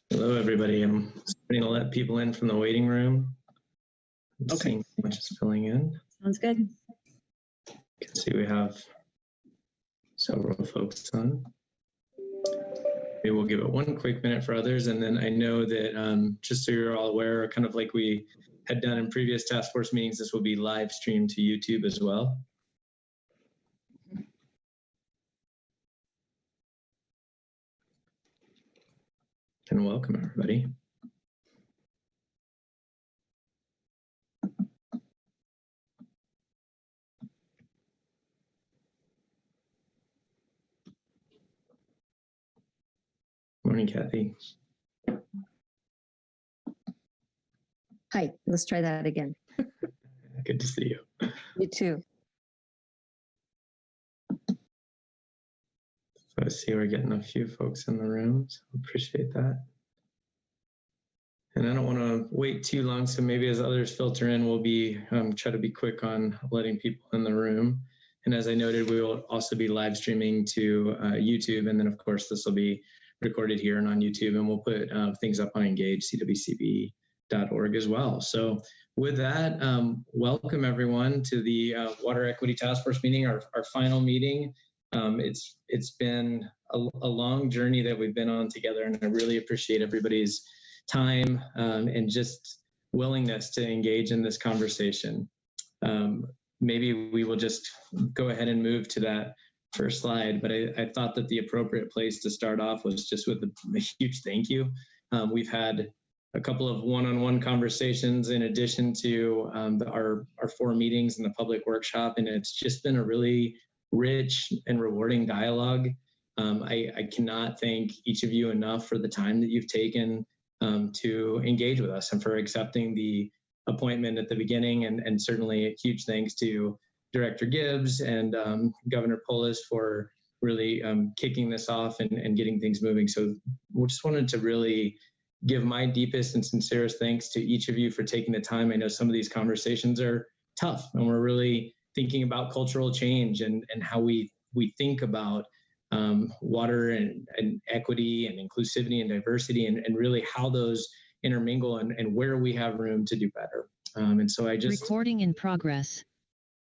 Hello, everybody. I'm starting to let people in from the waiting room. I'm seeing how much is filling in. Sounds good. You can see we have several folks on. Maybe we'll give it one quick minute for others. And then I know that just so you're all aware, kind of like we had done in previous task force meetings, this will be live streamed to YouTube as well. And welcome, everybody. Morning, Kathy. Hi, let's try that again. Good to see you. You too. So I see we're getting a few folks in the room, so appreciate that. And I don't want to wait too long, so maybe as others filter in, we'll be try to be quick on letting people in the room. And as I noted, we will also be live streaming to YouTube, and then of course this will be recorded here and on YouTube, and we'll put things up on Engage, CWCV.org as well. So with that, welcome everyone to the Water Equity Task Force meeting, our final meeting. It's been a long journey that we've been on together, and I really appreciate everybody's time and just willingness to engage in this conversation. Maybe we will just go ahead and move to that first slide, but I thought that the appropriate place to start off was just with a huge thank you. We've had a couple of one-on-one conversations in addition to our 4 meetings in the public workshop, and it's just been a really rich and rewarding dialogue. I cannot thank each of you enough for the time that you've taken to engage with us and for accepting the appointment at the beginning, and certainly a huge thanks to Director Gibbs and Governor Polis for really kicking this off and getting things moving. So we just wanted to really give my deepest and sincerest thanks to each of you for taking the time. I know some of these conversations are tough, and we're really thinking about cultural change and how we think about water and equity and inclusivity and diversity and really how those intermingle and where we have room to do better. And so I just... Recording in progress.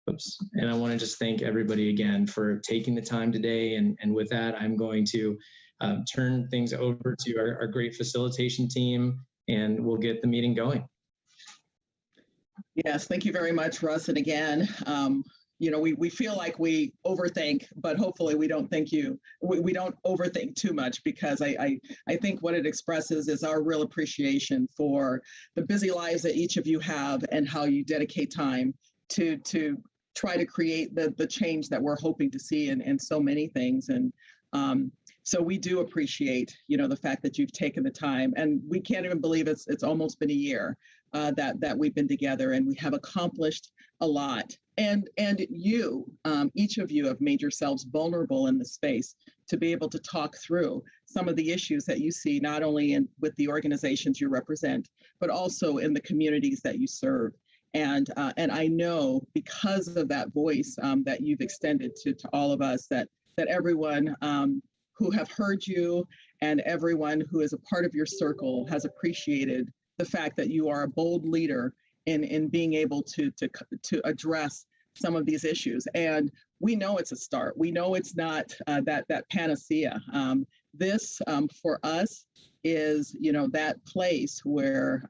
Oops. And I want to just thank everybody again for taking the time today. And with that, I'm going to turn things over to our great facilitation team, and we'll get the meeting going. Yes, thank you very much, Russ. And again, you know, we feel like we overthink, but hopefully we don't think we don't overthink too much, because I think what it expresses is our real appreciation for the busy lives that each of you have and how you dedicate time to try to create the change that we're hoping to see in so many things. And so we do appreciate, you know, the fact that you've taken the time, and we can't even believe it's almost been a year that we've been together, and we have accomplished a lot. And you, each of you have made yourselves vulnerable in the space to be able to talk through some of the issues that you see, not only with the organizations you represent, but also in the communities that you serve. And I know because of that voice that you've extended to all of us, that everyone who have heard you and everyone who is a part of your circle has appreciated the fact that you are a bold leader in being able to address some of these issues. And we know it's a start. We know it's not that panacea. This for us is, you know, that place where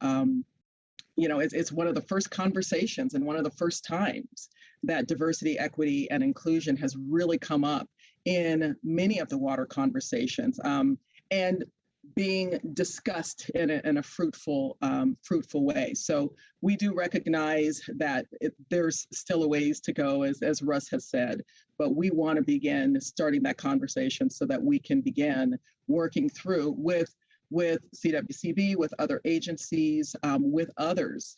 you know, it's one of the first conversations and one of the first times that diversity, equity, and inclusion has really come up in many of the water conversations, and being discussed in a fruitful way. So we do recognize that there's still a ways to go, as Russ has said, but we want to begin starting that conversation so that we can begin working through with CWCV, with other agencies, with others,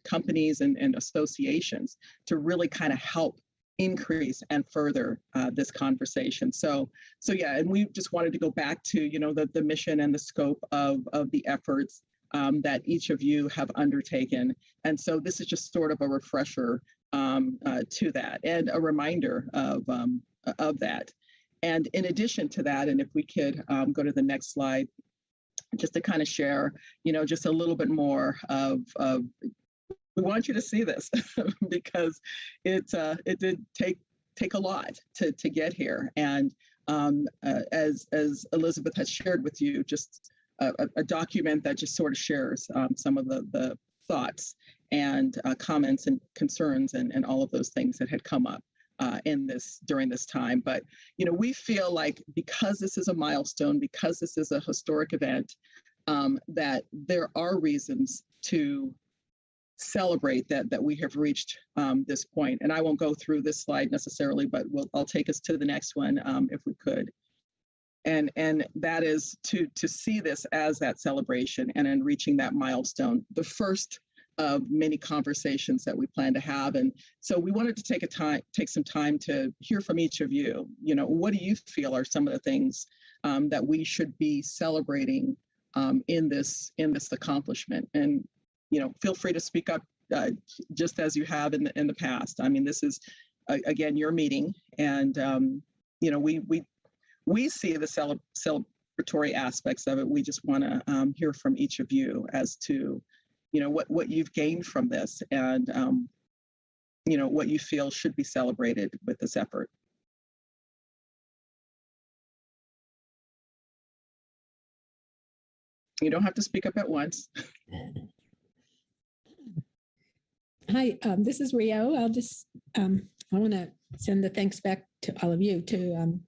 companies and associations, to really kind of help increase and further this conversation. So yeah, and we just wanted to go back to, you know, the mission and the scope of the efforts that each of you have undertaken. And so this is just sort of a refresher to that and a reminder of that. And in addition to that, and if we could go to the next slide, just to kind of share, just a little bit more of we want you to see this because it did take a lot to get here. And as Elizabeth has shared with you, just a document that just sort of shares some of the thoughts and comments and concerns and all of those things that had come up during this time. But we feel like because this is a milestone, because this is a historic event, that there are reasons to celebrate that we have reached this point. And I won't go through this slide necessarily, but I'll take us to the next one if we could. And that is to see this as that celebration and in reaching that milestone, the first of many conversations that we plan to have. And so we wanted to take some time to hear from each of you. What do you feel are some of the things that we should be celebrating in this accomplishment? And feel free to speak up just as you have in the past. I mean, this is again your meeting, and we see the celebratory aspects of it. We just want to hear from each of you as to what you've gained from this, and what you feel should be celebrated with this effort. You don't have to speak up at once. Hi, this is Rio. I want to send the thanks back to all of you, to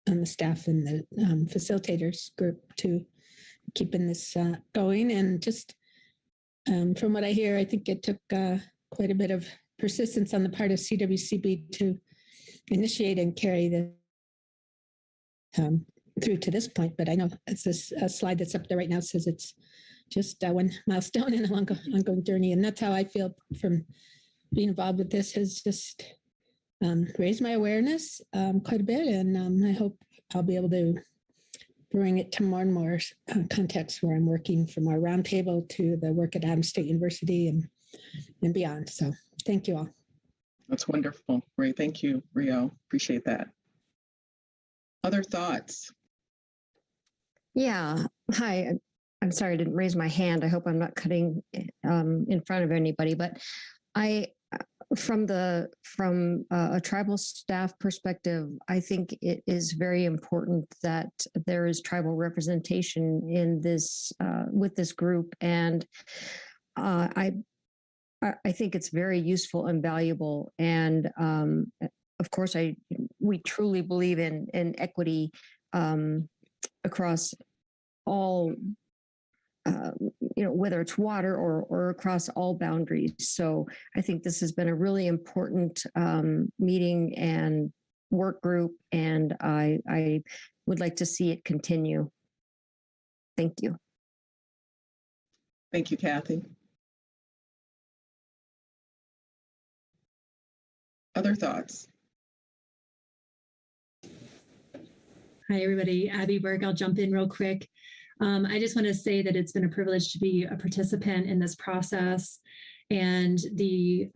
the staff and the facilitators group, to keeping this going. And just from what I hear, I think it took quite a bit of persistence on the part of CWCB to initiate and carry this through to this point. But I know it's this slide that's up there right now says it's just one milestone in a long ongoing journey. And that's how I feel from being involved with this, has just raised my awareness quite a bit. And I hope I'll be able to bring it to more and more contexts where I'm working, from our roundtable to the work at Adams State University and beyond. So thank you all. That's wonderful. Great. Thank you, Rio. Appreciate that. Other thoughts? Yeah. Hi. I'm sorry I didn't raise my hand. I hope I'm not cutting in front of anybody, but from a tribal staff perspective, I think it is very important that there is tribal representation in this with this group, and I think it's very useful and valuable. And of course, we truly believe in equity across all. Whether it's water or across all boundaries. So I think this has been a really important meeting and work group, and I would like to see it continue. Thank you. Thank you, Kathy. Other thoughts? Hi, everybody. Abby Berg. I'll jump in real quick. I just want to say that it's been a privilege to be a participant in this process, and the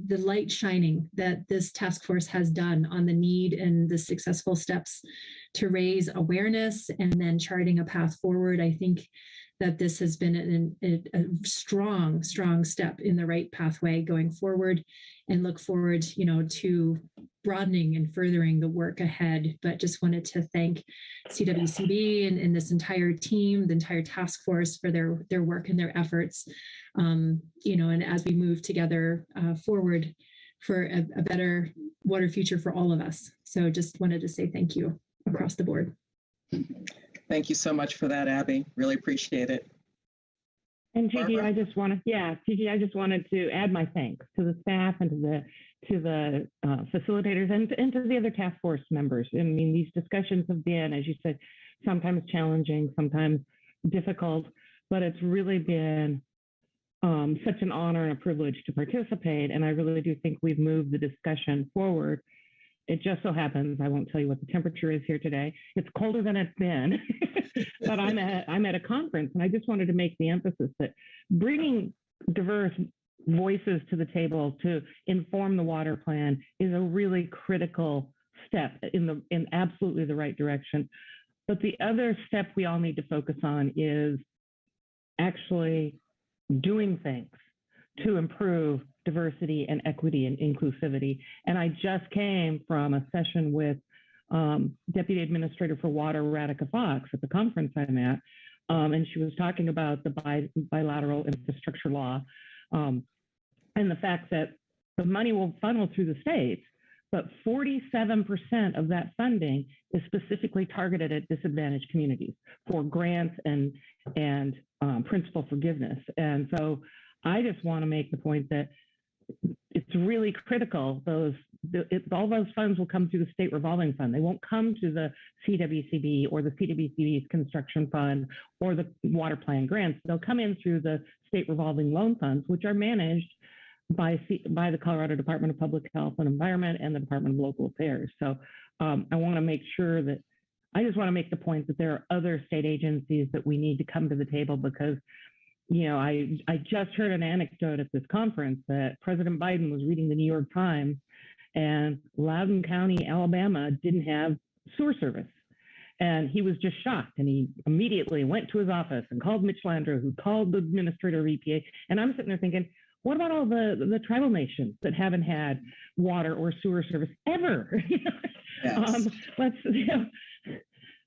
light shining that this task force has done on the need and the successful steps to raise awareness and then charting a path forward. I think that this has been a strong step in the right pathway going forward, and look forward, to broadening and furthering the work ahead. But just wanted to thank CWCB and this entire team, the entire task force, for their work and their efforts, and as we move together forward for a better water future for all of us. So just wanted to say thank you across the board. Thank you so much for that, Abby. Really appreciate it. And Gigi, I just wanted to add my thanks to the staff and to the facilitators and to the other task force members. I mean, these discussions have been, as you said, sometimes challenging, sometimes difficult, but it's really been such an honor and a privilege to participate. And I really do think we've moved the discussion forward. It just so happens, I won't tell you what the temperature is here today. It's colder than it's been, but I'm at a conference, and I just wanted to make the emphasis that bringing diverse voices to the table to inform the water plan is a really critical step in absolutely the right direction. But the other step we all need to focus on is actually doing things to improve diversity and equity and inclusivity. And I just came from a session with Deputy Administrator for Water, Radhika Fox, at the conference I'm at, and she was talking about the bilateral infrastructure law and the fact that the money will funnel through the states, but 47% of that funding is specifically targeted at disadvantaged communities for grants and principal forgiveness. And so I just want to make the point that it's really critical. All those funds will come through the state revolving fund. They won't come to the CWCV or the CWCV's construction fund or the water plan grants. They'll come in through the state revolving loan funds, which are managed by the Colorado Department of Public Health and Environment and the Department of Local Affairs. So I want to make sure that I just want to make the point that there are other state agencies that we need to come to the table, because I just heard an anecdote at this conference that President Biden was reading the New York Times and Loudoun County, Alabama didn't have sewer service. And he was just shocked. And he immediately went to his office and called Mitch Landrieu, who called the administrator of EPA. And I'm sitting there thinking, what about all the tribal nations that haven't had water or sewer service ever? Yes.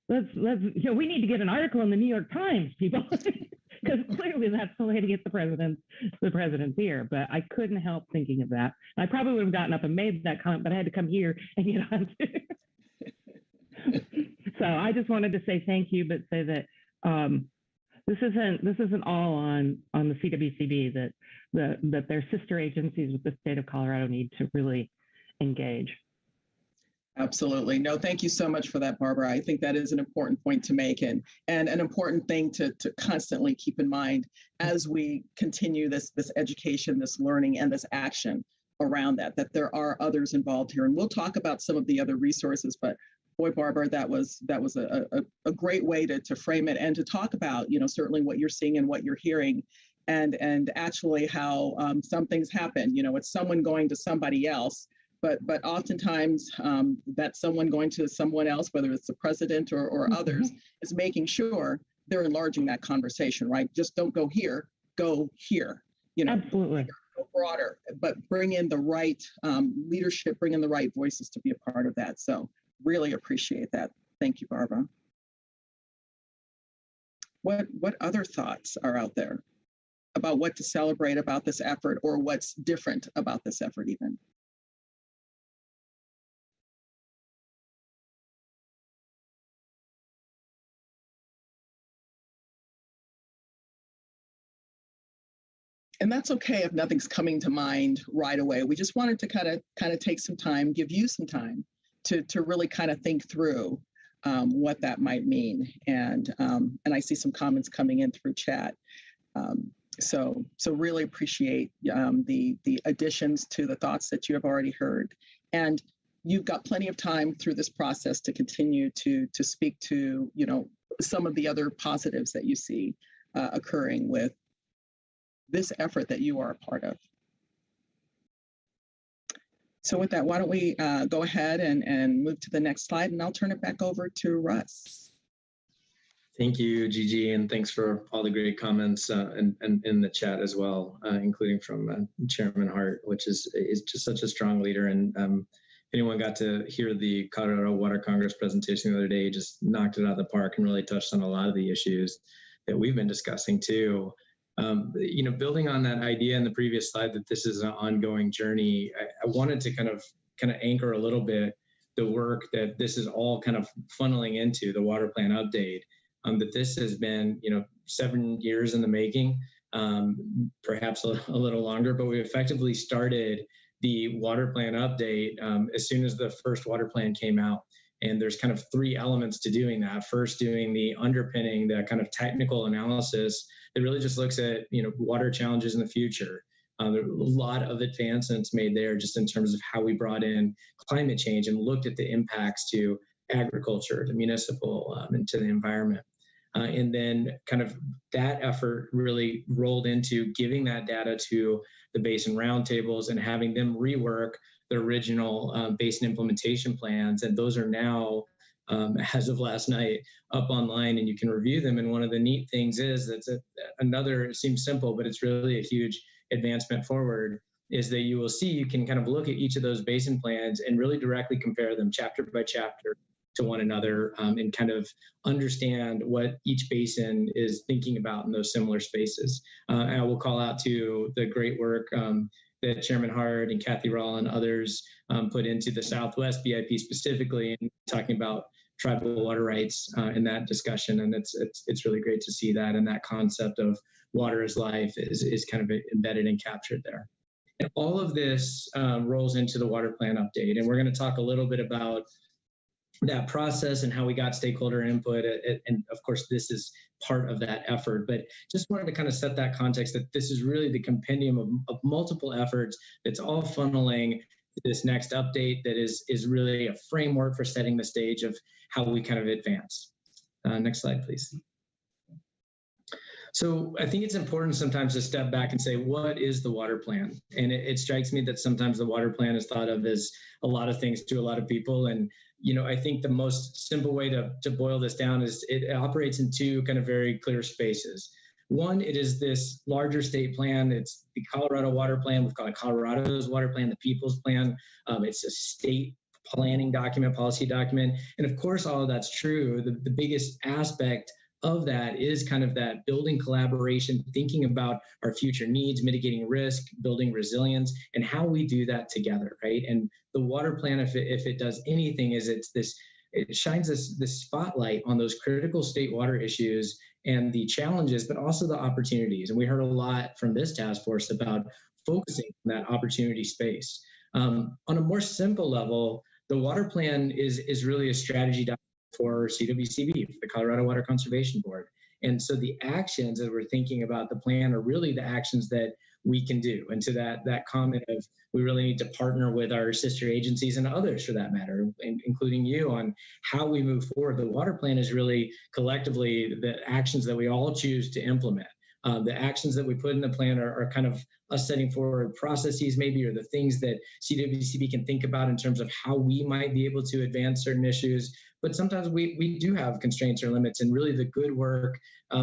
We need to get an article in the New York Times, people. Because clearly that's the way to get the president's ear. But I couldn't help thinking of that. I probably would have gotten up and made that comment, but I had to come here and get on to. So I just wanted to say thank you, but say that this isn't all on the CWCB, that their sister agencies with the state of Colorado need to really engage. Absolutely. No, thank you so much for that, Barbara. I think that is an important point to make, and an important thing to constantly keep in mind as we continue this education, this learning, and this action around that there are others involved here. And we'll talk about some of the other resources, but boy, Barbara, that was a great way to frame it and to talk about, certainly what you're seeing and what you're hearing, and actually how some things happen. It's someone going to somebody else. But oftentimes that someone going to someone else, whether it's the president or others, is making sure they're enlarging that conversation, right? Just don't go here, go here. Absolutely. Go broader, but bring in the right leadership, bring in the right voices to be a part of that. So really appreciate that. Thank you, Barbara. What other thoughts are out there about what to celebrate about this effort, or what's different about this effort even? And that's okay if nothing's coming to mind right away. We just wanted to kind of take some time, give you some time to really kind of think through what that might mean. And I see some comments coming in through chat. So really appreciate the additions to the thoughts that you have already heard. And you've got plenty of time through this process to continue to speak to some of the other positives that you see occurring with this effort that you are a part of. So with that, why don't we go ahead and move to the next slide, and I'll turn it back over to Russ. Thank you, Gigi, and thanks for all the great comments and in the chat as well, including from Chairman Hart, which is just such a strong leader. And if anyone got to hear the Colorado Water Congress presentation the other day, just knocked it out of the park and really touched on a lot of the issues that we've been discussing too. Building on that idea in the previous slide that this is an ongoing journey, I wanted to kind of anchor a little bit the work that this is all kind of funneling into the water plan update. That this has been, 7 years in the making, perhaps a little longer, but we effectively started the water plan update as soon as the first water plan came out. And there's kind of 3 elements to doing that. First, doing the underpinning, the kind of technical analysis that really just looks at, water challenges in the future. There are a lot of advancements made there just in terms of how we brought in climate change and looked at the impacts to agriculture, to municipal, and to the environment. And then kind of that effort really rolled into giving that data to the basin roundtables and having them rework the original basin implementation plans. And those are now as of last night up online, and you can review them. And one of the neat things is that's another, it seems simple, but it's really a huge advancement forward, is that you will see, you can kind of look at each of those basin plans and really directly compare them chapter by chapter to one another, and kind of understand what each basin is thinking about in those similar spaces. And I will call out to the great work that Chairman Hart and Kathy Rawl and others put into the Southwest BIP specifically, and talking about tribal water rights in that discussion. And it's really great to see that, and that concept of water is life is kind of embedded and captured there. And all of this rolls into the water plan update. And we're going to talk a little bit about that process and how we got stakeholder input. And of course, this is part of that effort, but just wanted to kind of set that context that this is really the compendium of multiple efforts that's all funneling this next update that is really a framework for setting the stage of how we kind of advance. Next slide, please. So I think it's important sometimes to step back and say, what is the water plan? And it strikes me that sometimes the water plan is thought of as a lot of things to a lot of people. And, you know, I think the most simple way to boil this down is it operates in two kind of very clear spaces. One, it is this larger state plan. It's the Colorado water plan. We've got Colorado's water plan, the People's Plan. It's a state planning document, policy document. And of course, all of that's true. The biggest aspect of that is kind of that building collaboration, thinking about our future needs, mitigating risk, building resilience, and how we do that together, right? And the water plan, if it does anything, is it shines this spotlight on those critical state water issues and the challenges, but also the opportunities. And we heard a lot from this task force about focusing on that opportunity space. On a more simple level, the water plan is really a strategy document for CWCV, for the Colorado Water Conservation Board. And so the actions that we're thinking about the plan are really the actions that we can do. And to that comment of we really need to partner with our sister agencies and others for that matter, including you, on how we move forward. The water plan is really collectively the actions that we all choose to implement. The actions that we put in the plan are kind of us setting forward processes maybe, or the things that CWCB can think about in terms of how we might be able to advance certain issues. But sometimes we do have constraints or limits, and really the good work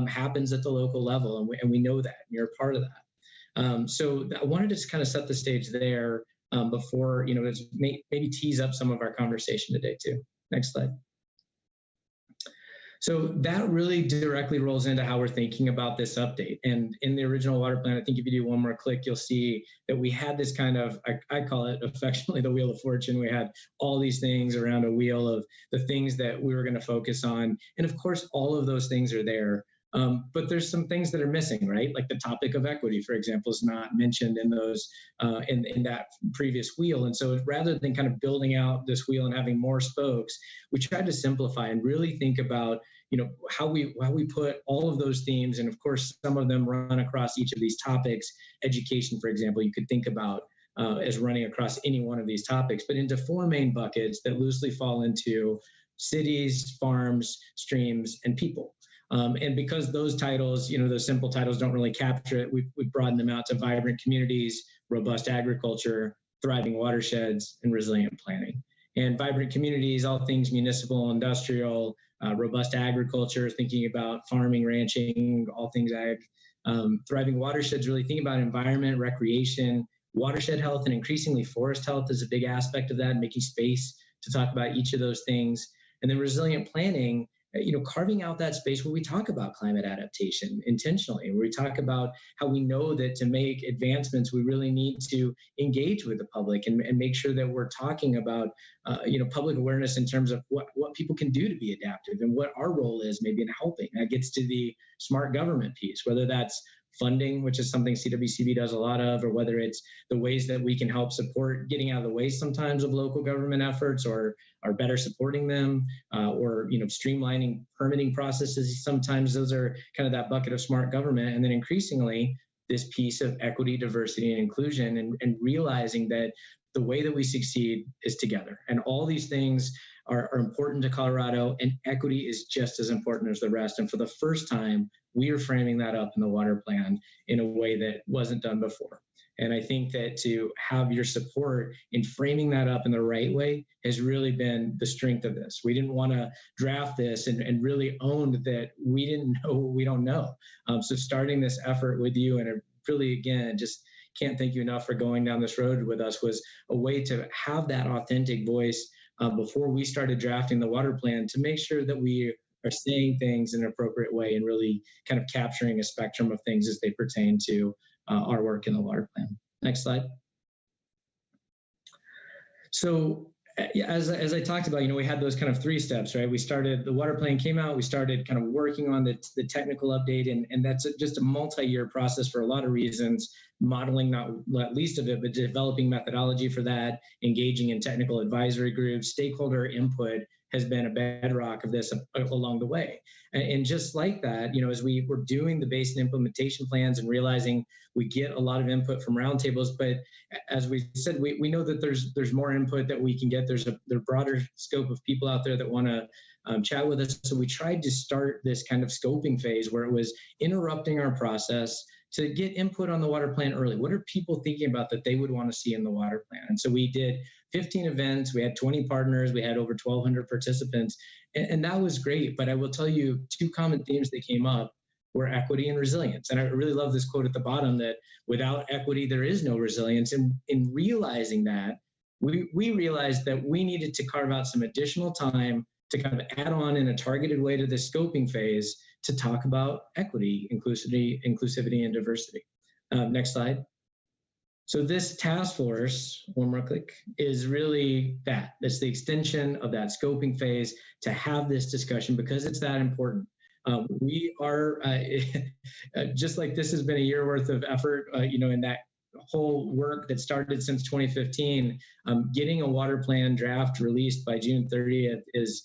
happens at the local level, and we know that, and you're a part of that. So I wanted to just kind of set the stage there before, you know, maybe tease up some of our conversation today too. Next slide. So that really directly rolls into how we're thinking about this update. And in the original water plan, I think if you do one more click, you'll see that we had this kind of, I call it affectionately the Wheel of Fortune. We had all these things around a wheel of the things that we were going to focus on. And of course, all of those things are there. But there's some things that are missing, right? Like the topic of equity, for example, is not mentioned in those in that previous wheel. And so rather than kind of building out this wheel and having more spokes, we tried to simplify and really think about, you know, how we put all of those themes, and of course, some of them run across each of these topics. Education, for example, you could think about as running across any one of these topics, but into four main buckets that loosely fall into cities, farms, streams, and people. And because those titles, you know, those simple titles don't really capture it, we've broadened them out to vibrant communities, robust agriculture, thriving watersheds, and resilient planning. And vibrant communities, all things municipal, industrial, robust agriculture, thinking about farming, ranching, all things ag. Thriving watersheds, really thinking about environment, recreation, watershed health, and increasingly forest health is a big aspect of that, making space to talk about each of those things. And then resilient planning, you know, carving out that space where we talk about climate adaptation intentionally, where we talk about how we know that to make advancements, we really need to engage with the public and make sure that we're talking about, you know, public awareness in terms of what people can do to be adaptive and what our role is maybe in helping. That gets to the smart government piece, whether that's funding, which is something CWCB does a lot of, or whether it's the ways that we can help support getting out of the way sometimes of local government efforts, or are better supporting them, or, you know, streamlining permitting processes. Sometimes those are kind of that bucket of smart government. And then increasingly this piece of equity, diversity, and inclusion, and realizing that the way that we succeed is together. And all these things are important to Colorado, and equity is just as important as the rest. And for the first time, we are framing that up in the water plan in a way that wasn't done before. And I think that to have your support in framing that up in the right way has really been the strength of this. We didn't want to draft this and really owned that we didn't know what we don't know. So starting this effort with you, and it really, again, just can't thank you enough for going down this road with us, was a way to have that authentic voice before we started drafting the water plan, to make sure that we are saying things in an appropriate way and really kind of capturing a spectrum of things as they pertain to our work in the water plan. Next slide. So as I talked about, we had those kind of 3 steps, right? We started, the water plan came out, we started kind of working on the technical update, and that's just a multi-year process for a lot of reasons, modeling not least of it, but developing methodology for that, engaging in technical advisory groups. Stakeholder input has been a bedrock of this along the way. And just like that, as we were doing the base and implementation plans and realizing we get a lot of input from roundtables, but as we said, we know that there's more input that we can get. There's a broader scope of people out there that want to chat with us. So we tried to start this kind of scoping phase where it was interrupting our process to get input on the water plan early. What are people thinking about that they would want to see in the water plan? And so we did 15 events, we had 20 partners, we had over 1,200 participants, and that was great. But I will tell you, 2 common themes that came up were equity and resilience. And I really love this quote at the bottom, that without equity, there is no resilience. And in realizing that, we realized that we needed to carve out some additional time to kind of add on in a targeted way to the scoping phase to talk about equity, inclusivity, and diversity. Next slide. So this task force, one more click, is really that. It's the extension of that scoping phase to have this discussion because it's that important. We are, just like this has been a year worth of effort, in that whole work that started since 2015, getting a water plan draft released by June 30th is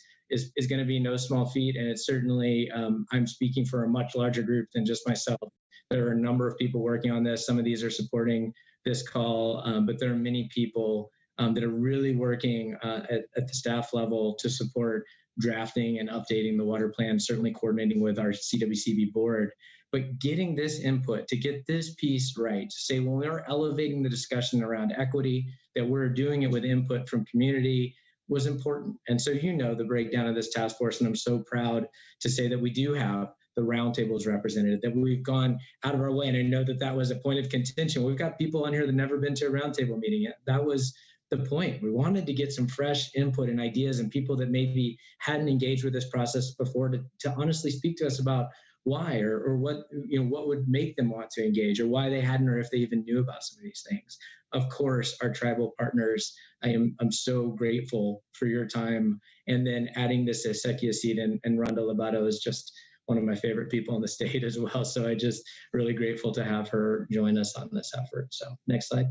going to be no small feat. And it's certainly, I'm speaking for a much larger group than just myself. There are a number of people working on this. Some of these are supporting this call, but there are many people that are really working at the staff level to support drafting and updating the water plan, certainly coordinating with our CWCV board. But getting this input, to get this piece right, to say when we're elevating the discussion around equity, that we're doing it with input from community, was important. And so the breakdown of this task force, and I'm so proud to say that we do have the roundtables represented, that we've gone out of our way. And I know that that was a point of contention. We've got people on here that never been to a roundtable meeting yet. That was the point. We wanted to get some fresh input and ideas and people that maybe hadn't engaged with this process before to honestly speak to us about why or what would make them want to engage, or why they hadn't, or if they even knew about some of these things. Of course, our tribal partners, I'm so grateful for your time. And then adding this to Sekia Seed and Rhonda Lobato is just one of my favorite people in the state as well. So I just really grateful to have her join us on this effort. So next slide.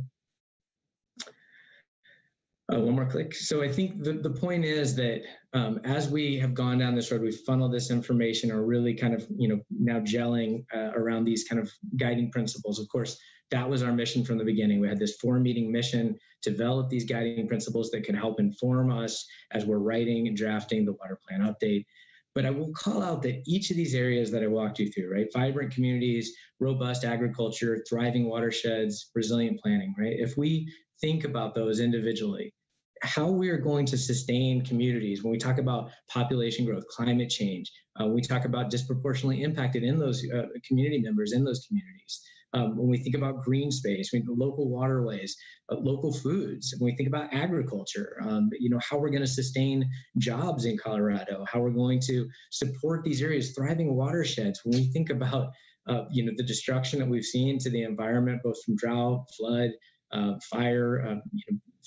One more click. So I think the point is that as we have gone down this road, we've funneled this information, or really kind of, now gelling around these kind of guiding principles. Of course, that was our mission from the beginning. We had this 4-meeting mission to develop these guiding principles that can help inform us as we're writing and drafting the water plan update. But I will call out that each of these areas that I walked you through, right? Vibrant communities, robust agriculture, thriving watersheds, resilient planning, right? If we think about those individually, how we are going to sustain communities when we talk about population growth, climate change, we talk about disproportionately impacted in those community members in those communities. When we think about green space, local waterways, local foods, when we think about agriculture, how we're going to sustain jobs in Colorado, how we're going to support these areas, thriving watersheds. When we think about, the destruction that we've seen to the environment, both from drought, flood, fire,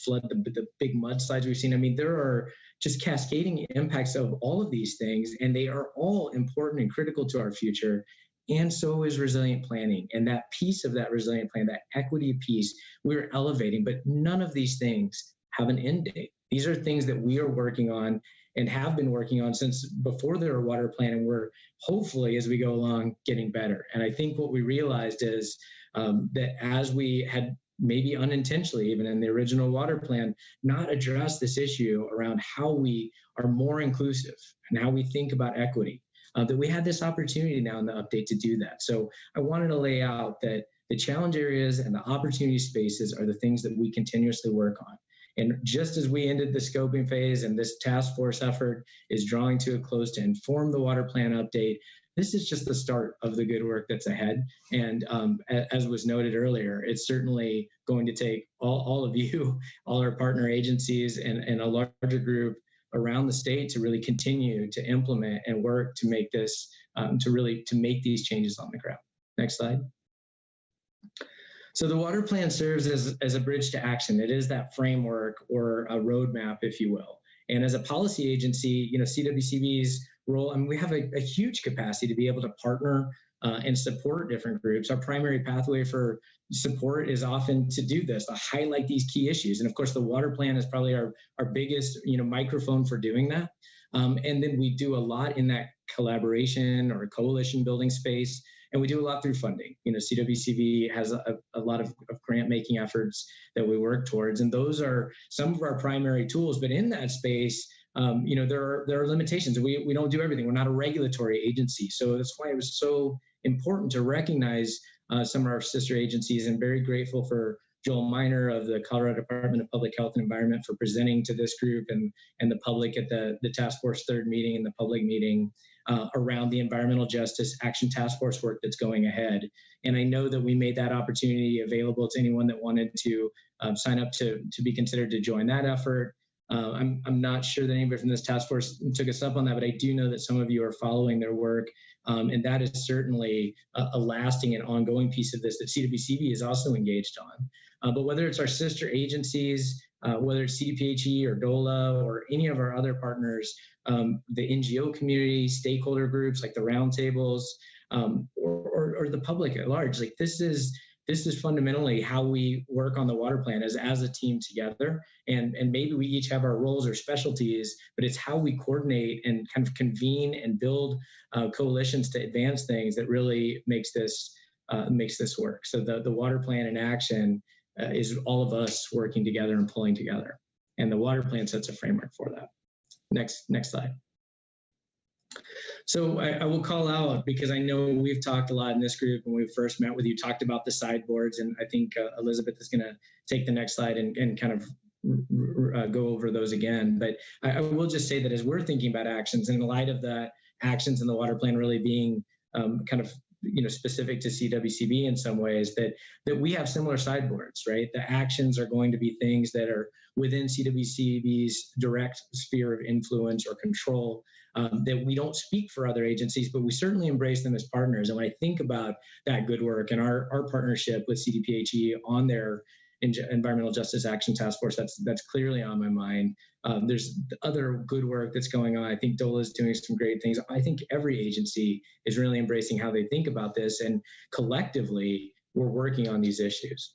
flood, the big mudslides we've seen. I mean, there are just cascading impacts of all of these things, and they are all important and critical to our future. And so is resilient planning. And that piece of that resilient plan, that equity piece, we're elevating, but none of these things have an end date. These are things that we are working on and have been working on since before there were water plan, and we're hopefully, as we go along, getting better. And I think what we realized is that as we had maybe unintentionally, even in the original water plan, not address this issue around how we are more inclusive and how we think about equity. That we had this opportunity now in the update to do that. So I wanted to lay out that the challenge areas and the opportunity spaces are the things that we continuously work on. And just as we ended the scoping phase and this task force effort is drawing to a close to inform the water plan update, this is just the start of the good work that's ahead. And as was noted earlier, it's certainly going to take all of you, all our partner agencies and a larger group around the state to really continue to implement and work to make this, to make these changes on the ground. Next slide. So the water plan serves as a bridge to action. It is that framework or a roadmap, if you will. And as a policy agency, CWCVs Role, we have a huge capacity to be able to partner and support different groups. Our primary pathway for support is often to do this, to highlight these key issues. And of course, the water plan is probably our biggest microphone for doing that. And then we do a lot in that collaboration or coalition building space. And we do a lot through funding. CWCV has a lot of grant making efforts that we work towards. And those are some of our primary tools. But in that space, there are limitations. We don't do everything. We're not a regulatory agency. So that's why it was so important to recognize some of our sister agencies, and very grateful for Joel Miner of the Colorado Department of Public Health and Environment for presenting to this group and the public at the task force third meeting and the public meeting around the environmental justice action task force work that's going ahead. And I know that we made that opportunity available to anyone that wanted to sign up to be considered to join that effort. I'm not sure that anybody from this task force took us up on that, but I do know that some of you are following their work. And that is certainly a lasting and ongoing piece of this that CWCV is also engaged on. But whether it's our sister agencies, whether it's CDPHE or DOLA or any of our other partners, the NGO community, stakeholder groups like the roundtables, or the public at large, like this is fundamentally how we work on the water plan as a team together. And maybe we each have our roles or specialties, but it's how we coordinate and kind of convene and build coalitions to advance things that really makes this work. So the water plan in action is all of us working together and pulling together. And the water plan sets a framework for that. Next slide. So I will call out, because I know we've talked a lot in this group when we first met with you, talked about the sideboards, and I think Elizabeth is going to take the next slide and kind of go over those again. But I will just say that as we're thinking about actions, in light of the actions in the water plan really being kind of specific to CWCV in some ways, that we have similar sideboards, right? The actions are going to be things that are within CWCV's direct sphere of influence or control, that we don't speak for other agencies, but we certainly embrace them as partners. And when I think about that good work and our partnership with CDPHE on their Environmental Justice Action Task Force, that's clearly on my mind. There's other good work that's going on. I think DOLA is doing some great things. I think every agency is really embracing how they think about this, and collectively, we're working on these issues.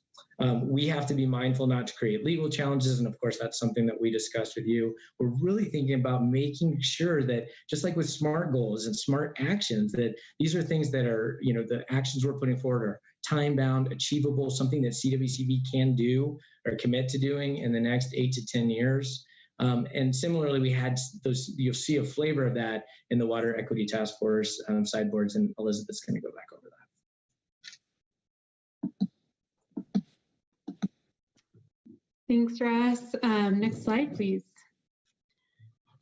We have to be mindful not to create legal challenges, and of course, that's something that we discussed with you. We're really thinking about making sure that, just like with SMART goals and SMART actions, that these are things that are, the actions we're putting forward are time-bound, achievable, something that CWCV can do or commit to doing in the next 8 to 10 years. And similarly, we had those, you'll see a flavor of that in the Water Equity Task Force sideboards, and Elizabeth's going to go back over that. Thanks, Russ. Next slide, please.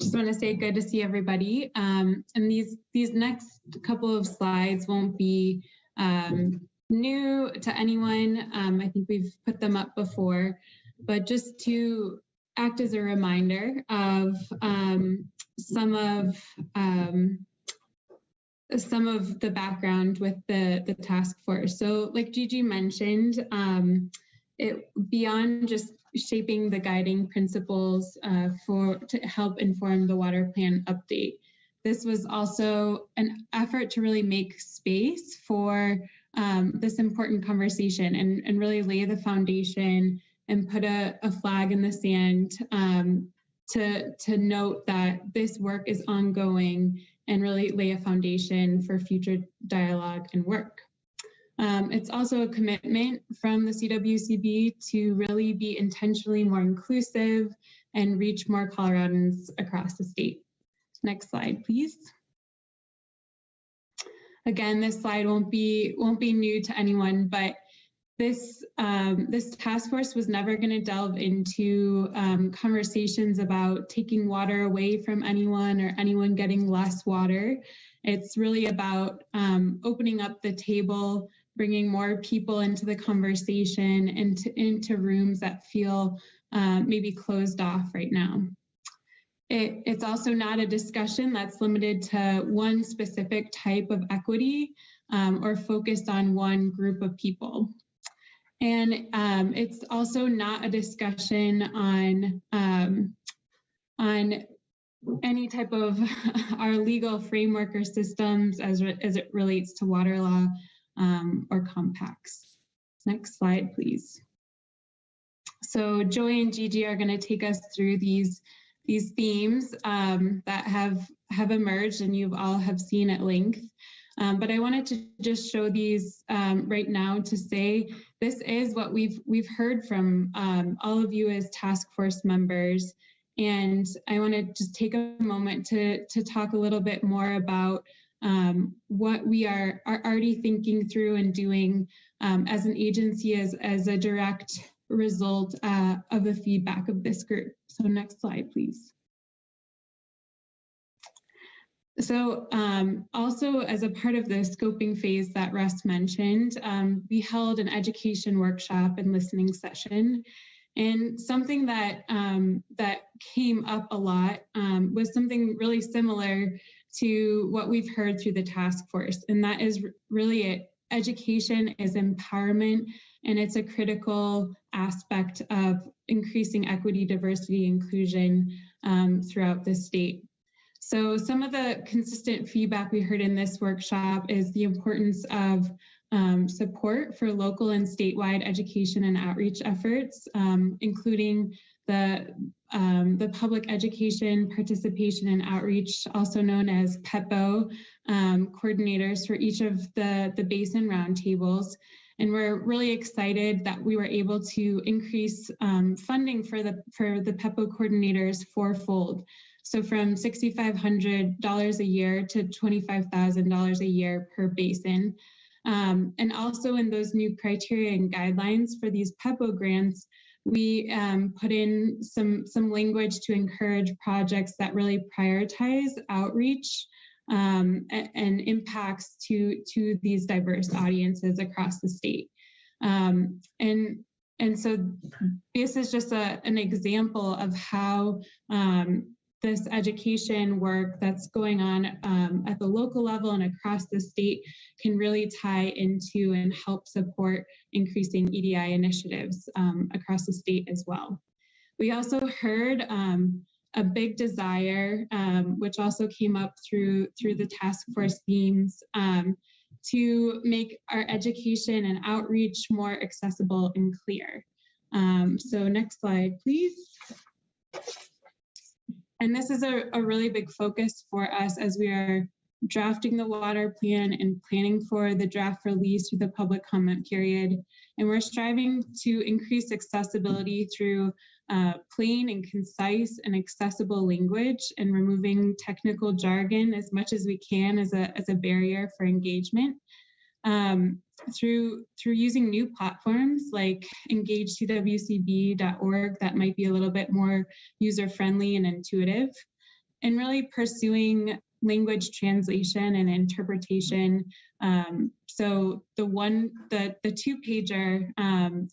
Just want to say good to see everybody. And these next couple of slides won't be new to anyone. I think we've put them up before, but just to act as a reminder of some of the background with the task force. So like Gigi mentioned, it beyond just shaping the guiding principles to help inform the water plan update. This was also an effort to really make space for this important conversation and really lay the foundation and put a flag in the sand to note that this work is ongoing and really lay a foundation for future dialogue and work. It's also a commitment from the CWCB to really be intentionally more inclusive and reach more Coloradans across the state. Next slide, please. Again, this slide won't be new to anyone, but this task force was never going to delve into conversations about taking water away from anyone or anyone getting less water. It's really about opening up the table, bringing more people into the conversation and into rooms that feel maybe closed off right now. It's also not a discussion that's limited to one specific type of equity or focused on one group of people. And it's also not a discussion on any type of our legal framework or systems as it relates to water law or compacts. Next slide, please. So Joy and Gigi are going to take us through these themes that have emerged and you all have seen at length. But I wanted to just show these right now to say this is what we've heard from all of you as task force members. And I want to just take a moment to talk a little bit more about what we are already thinking through and doing as an agency as a direct result of the feedback of this group. So next slide, please. So also as a part of the scoping phase that Russ mentioned, we held an education workshop and listening session. And something that that came up a lot was something really similar to what we've heard through the task force. And that is really it. Education is empowerment, and it's a critical aspect of increasing equity, diversity, inclusion throughout the state. So some of the consistent feedback we heard in this workshop is the importance of support for local and statewide education and outreach efforts, including the public education participation and outreach, also known as PEPO, coordinators for each of the basin roundtables. And we're really excited that we were able to increase funding for the PEPO coordinators fourfold. So from $6,500 a year to $25,000 a year per basin. And also in those new criteria and guidelines for these PEPO grants, we put in some language to encourage projects that really prioritize outreach and impacts to these diverse audiences across the state. And so this is just an example of how this education work that's going on at the local level and across the state can really tie into and help support increasing EDI initiatives across the state as well. We also heard a big desire, which also came up through the task force themes, to make our education and outreach more accessible and clear. So next slide, please. And this is a really big focus for us as we are drafting the water plan and planning for the draft release through the public comment period. And we're striving to increase accessibility through plain and concise and accessible language and removing technical jargon as much as we can as a barrier for engagement. Through using new platforms like engagecwcb.org that might be a little bit more user-friendly and intuitive, and really pursuing language translation and interpretation. So the two-pager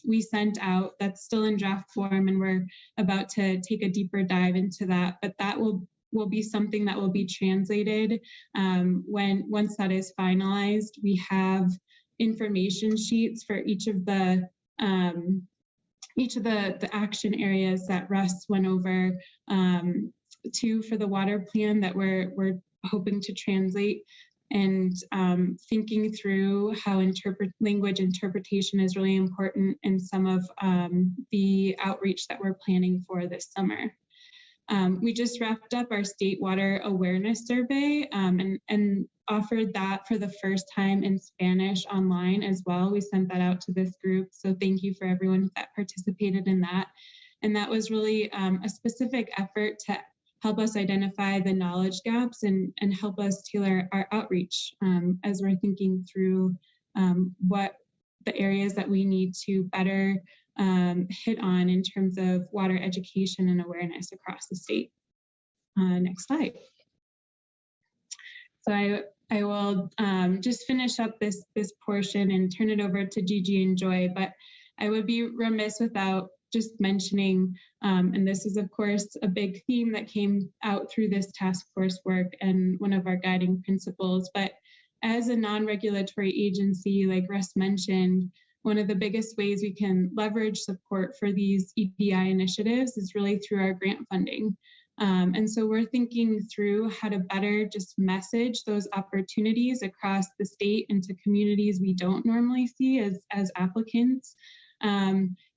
we sent out, that's still in draft form, and we're about to take a deeper dive into that, but that will be something that will be translated once that is finalized. We have information sheets for each of the action areas that Russ went over for the water plan that we're hoping to translate, and thinking through how language interpretation is really important in some of the outreach that we're planning for this summer. We just wrapped up our state water awareness survey, and offered that for the first time in Spanish online as well. We sent that out to this group. So thank you for everyone that participated in that. And that was really a specific effort to help us identify the knowledge gaps and help us tailor our outreach as we're thinking through what the areas that we need to better hit on in terms of water education and awareness across the state. Next slide. So I will just finish up this portion and turn it over to Gigi and Joy, but I would be remiss without just mentioning, and this is of course a big theme that came out through this task force work and one of our guiding principles, but as a non-regulatory agency, like Russ mentioned, one of the biggest ways we can leverage support for these EDI initiatives is really through our grant funding. And so we're thinking through how to better just message those opportunities across the state and to communities we don't normally see as applicants.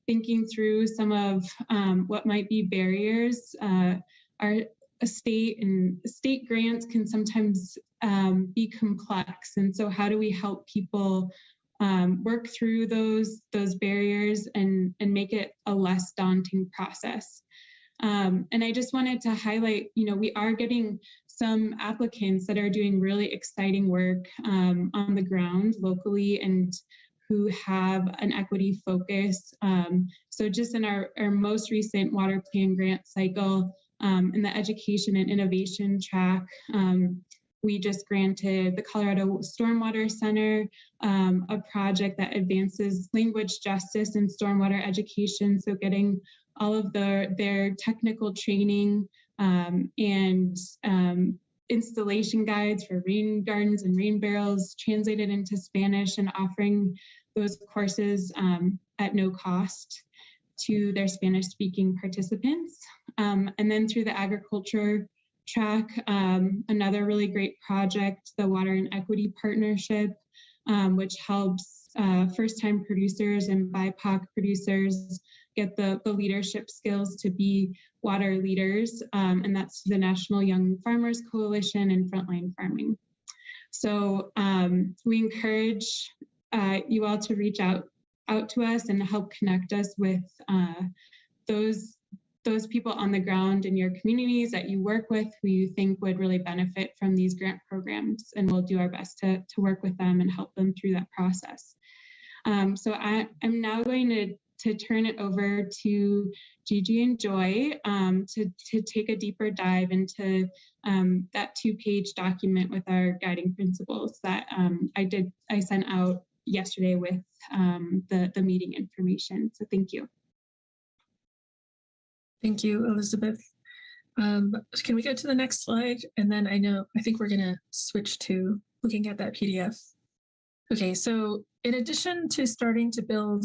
Thinking through some of what might be barriers. Our state grants can sometimes be complex. And so how do we help people work through those barriers and make it a less daunting process? And I just wanted to highlight, we are getting some applicants that are doing really exciting work on the ground locally and who have an equity focus. So just in our most recent water plan grant cycle, in the education and innovation track, we just granted the Colorado Stormwater Center a project that advances language justice and stormwater education. So getting all of their technical training and installation guides for rain gardens and rain barrels translated into Spanish and offering those courses at no cost to their Spanish-speaking participants. And then through the agriculture track, another really great project, the Water and Equity Partnership, which helps first-time producers and BIPOC producers get the leadership skills to be water leaders, and that's the National Young Farmers Coalition and Frontline Farming. So we encourage you all to reach out to us and help connect us with those people on the ground in your communities that you work with who you think would really benefit from these grant programs, and we'll do our best to work with them and help them through that process. So I'm now going to turn it over to Gigi and Joy to take a deeper dive into that 2-page document with our guiding principles that I sent out yesterday with the meeting information. So thank you. Thank you, Elizabeth. Can we go to the next slide? And then I think we're gonna switch to looking at that PDF. Okay, so in addition to starting to build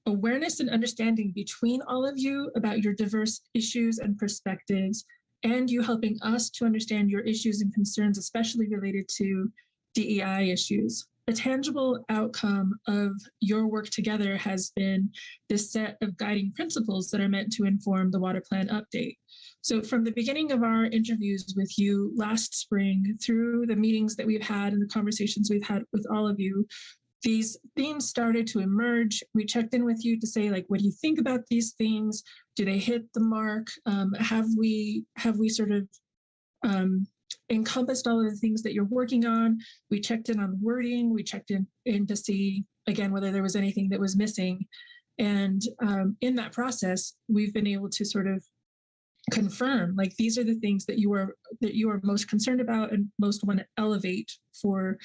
awareness and understanding between all of you about your diverse issues and perspectives, and you helping us to understand your issues and concerns, especially related to DEI issues, a tangible outcome of your work together has been this set of guiding principles that are meant to inform the water plan update. So from the beginning of our interviews with you last spring, through the meetings that we've had and the conversations we've had with all of you, these themes started to emerge. We checked in with you to say, like, what do you think about these themes? Do they hit the mark? Have we sort of encompassed all of the things that you're working on? We checked in on wording. We checked in to see, again, whether there was anything that was missing. And in that process, we've been able to sort of confirm, like, these are the things that you are most concerned about and most want to elevate for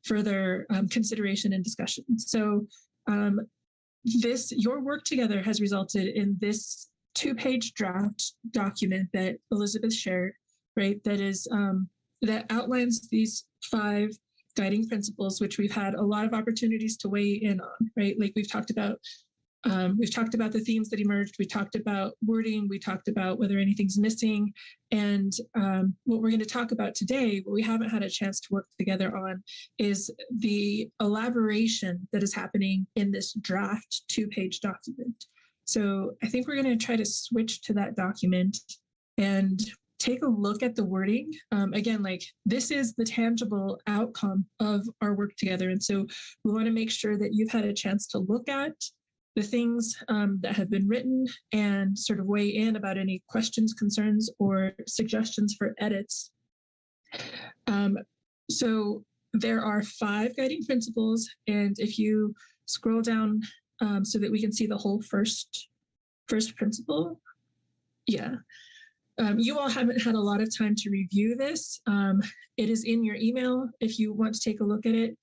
further consideration and discussion. So your work together has resulted in this 2-page draft document that Elizabeth shared, right? That is that outlines these 5 guiding principles, which we've had a lot of opportunities to weigh in on, right? Like we've talked about the themes that emerged. We talked about wording. We talked about whether anything's missing. And what we're going to talk about today, what we haven't had a chance to work together on, is the elaboration that is happening in this draft 2-page document. So I think we're going to try to switch to that document. And take a look at the wording. Again, like this is the tangible outcome of our work together. And so we want to make sure that you've had a chance to look at the things that have been written and sort of weigh in about any questions, concerns, or suggestions for edits. So there are 5 guiding principles. And if you scroll down so that we can see the whole first principle. Yeah. You all haven't had a lot of time to review this. It is in your email if you want to take a look at it.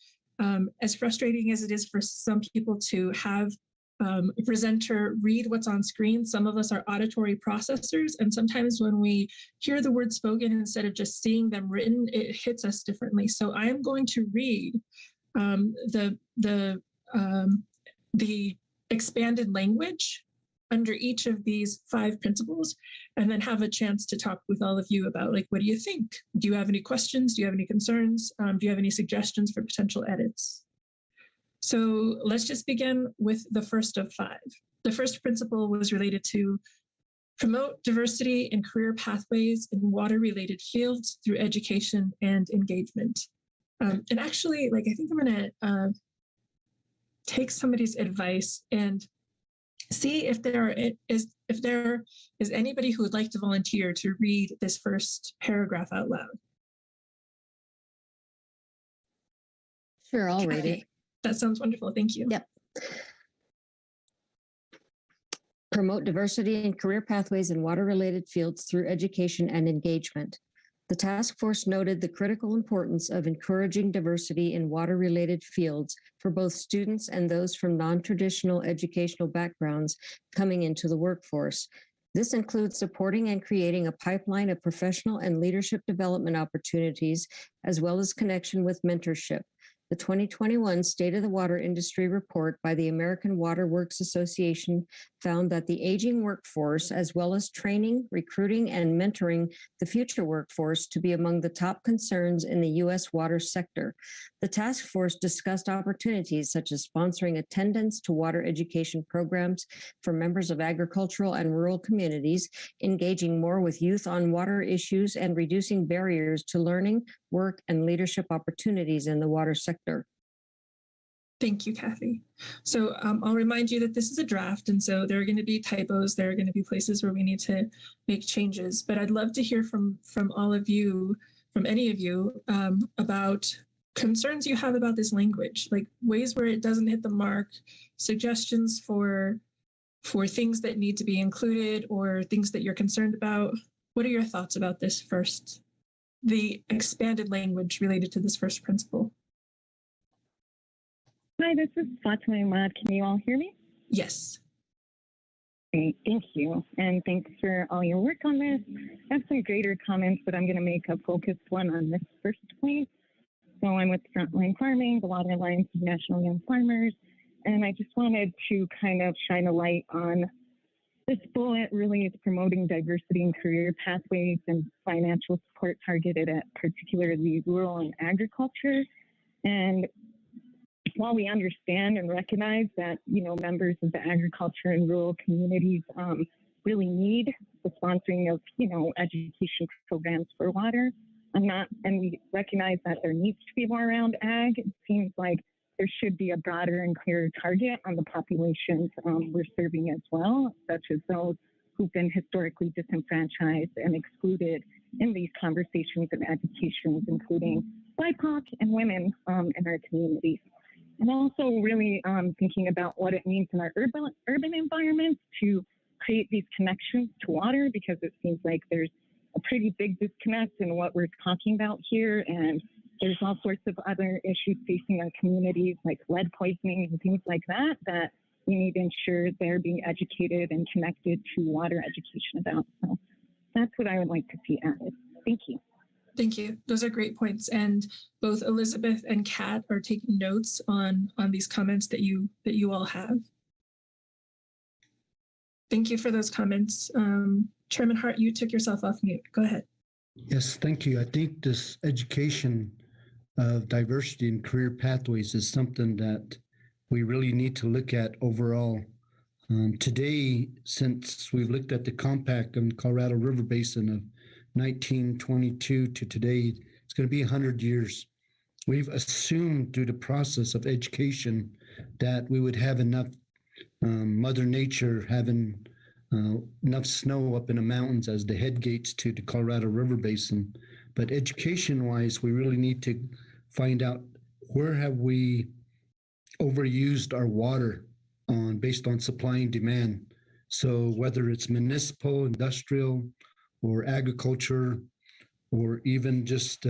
As frustrating as it is for some people to have a presenter read what's on screen, some of us are auditory processors, and sometimes when we hear the words spoken instead of just seeing them written, it hits us differently. So I am going to read the expanded language under each of these 5 principles, and then have a chance to talk with all of you about, like, what do you think? Do you have any questions? Do you have any concerns? Do you have any suggestions for potential edits? So let's just begin with the first of 5. The first principle was related to promote diversity in career pathways in water-related fields through education and engagement. And actually, like, I think I'm gonna take somebody's advice and see if there is anybody who would like to volunteer to read this first paragraph out loud. Sure, I'll read it. That sounds wonderful. Thank you. Yep. Promote diversity in career pathways in water-related fields through education and engagement. The task force noted the critical importance of encouraging diversity in water-related fields for both students and those from non-traditional educational backgrounds coming into the workforce. This includes supporting and creating a pipeline of professional and leadership development opportunities, as well as connection with mentorship. The 2021 State of the Water Industry report by the American Water Works Association found that the aging workforce, as well as training, recruiting, and mentoring the future workforce, to be among the top concerns in the U.S. water sector. The task force discussed opportunities such as sponsoring attendance to water education programs for members of agricultural and rural communities, engaging more with youth on water issues, and reducing barriers to learning, work, and leadership opportunities in the water sector. Thank you, Kathy. So I'll remind you that this is a draft, and so there are going to be typos. There are going to be places where we need to make changes. But I'd love to hear from all of you, from any of you, about concerns you have about this language, like ways where it doesn't hit the mark, suggestions for things that need to be included, or things that you're concerned about. What are your thoughts about this first? The expanded language related to this first principle. Hi, this is Fatima Ahmad. Can you all hear me? Yes. Great, thank you. And thanks for all your work on this. I have some greater comments, but I'm going to make a focused one on this first point. So I'm with Frontline Farming, the Water Alliance of National Young Farmers, and I just wanted to kind of shine a light on this bullet. Really is promoting diversity in career pathways and financial support targeted at particularly rural and agriculture. And while we understand and recognize that, members of the agriculture and rural communities really need the sponsoring of, education programs for water, and we recognize that there needs to be more around ag, it seems like there should be a broader and clearer target on the populations we're serving as well, such as those who've been historically disenfranchised and excluded in these conversations and educations, including BIPOC and women in our communities. And also really thinking about what it means in our urban environments to create these connections to water, because it seems like there's a pretty big disconnect in what we're talking about here. And there's all sorts of other issues facing our communities, like lead poisoning and things like that, that we need to ensure they're being educated and connected to water education about. So that's what I would like to see added. Thank you. Thank you. Those are great points. And both Elizabeth and Kat are taking notes on these comments that you all have. Thank you for those comments. Chairman Hart, you took yourself off mute. Go ahead. Yes, thank you. I think this education of diversity and career pathways is something that we really need to look at overall. Today, since we've looked at the compact in Colorado River Basin of 1922 to today, it's going to be 100 years. We've assumed through the process of education that we would have enough Mother Nature having enough snow up in the mountains as the head gates to the Colorado River Basin. But education-wise, we really need to find out where have we overused our water based on supply and demand. So whether it's municipal, industrial, or agriculture, or even just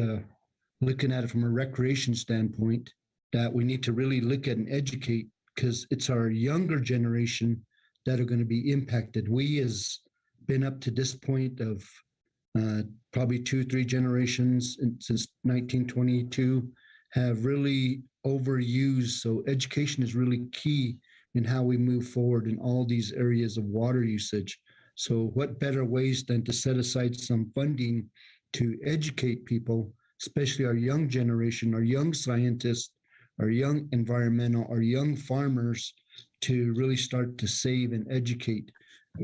looking at it from a recreation standpoint, that we need to really look at and educate, because it's our younger generation that are going to be impacted. We has been up to this point of probably 2-3 generations since 1922 have really overused. So education is really key in how we move forward in all these areas of water usage. So what better ways than to set aside some funding to educate people, especially our young generation, our young scientists, our young environmental, our young farmers, to really start to save and educate.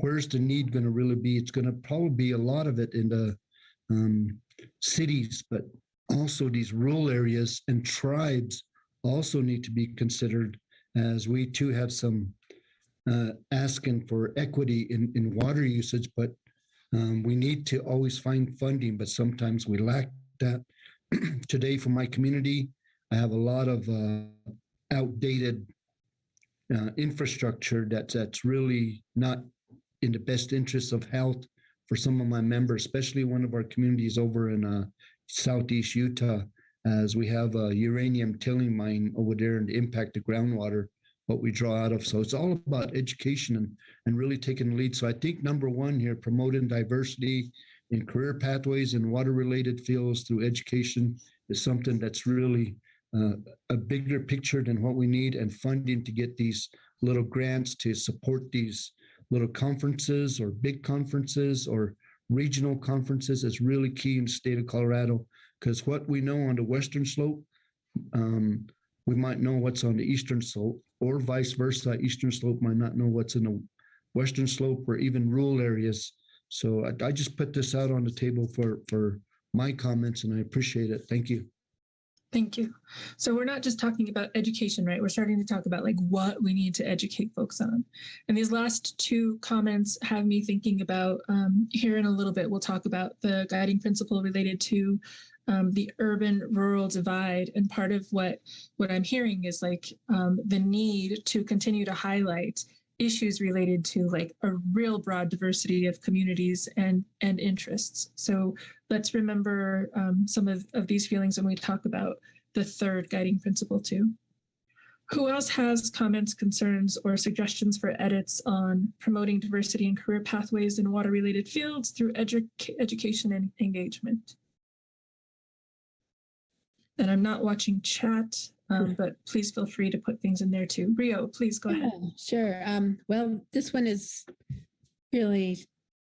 Where's the need going to really be? It's going to probably be a lot of it in the cities, but also these rural areas and tribes also need to be considered, as we too have some asking for equity in water usage, but we need to always find funding, but sometimes we lack that. Today, for my community, I have a lot of outdated infrastructure that's really not in the best interest of health for some of my members, especially one of our communities over in Southeast Utah, as we have a uranium tilling mine over there and impact the groundwater, what we draw out of. So it's all about education and really taking the lead. So I think number one here, promoting diversity in career pathways and water-related fields through education is something that's really a bigger picture than what we need, and funding to get these little grants to support these little conferences or big conferences or regional conferences is really key in the state of Colorado, because what we know on the western slope, we might know what's on the eastern slope, or vice versa. Eastern slope might not know what's in the western slope or even rural areas. So I just put this out on the table for my comments, and I appreciate it. Thank you. Thank you. So we're not just talking about education, right? We're starting to talk about like what we need to educate folks on. And these last two comments have me thinking about, here in a little bit, we'll talk about the guiding principle related to the urban-rural divide. And part of what I'm hearing is like the need to continue to highlight issues related to like a real broad diversity of communities and interests. So let's remember some of these feelings when we talk about the third guiding principle too. Who else has comments, concerns, or suggestions for edits on promoting diversity and career pathways in water-related fields through education and engagement? And I'm not watching chat, but please feel free to put things in there too. Rio, please go ahead. Sure. Well, this one is really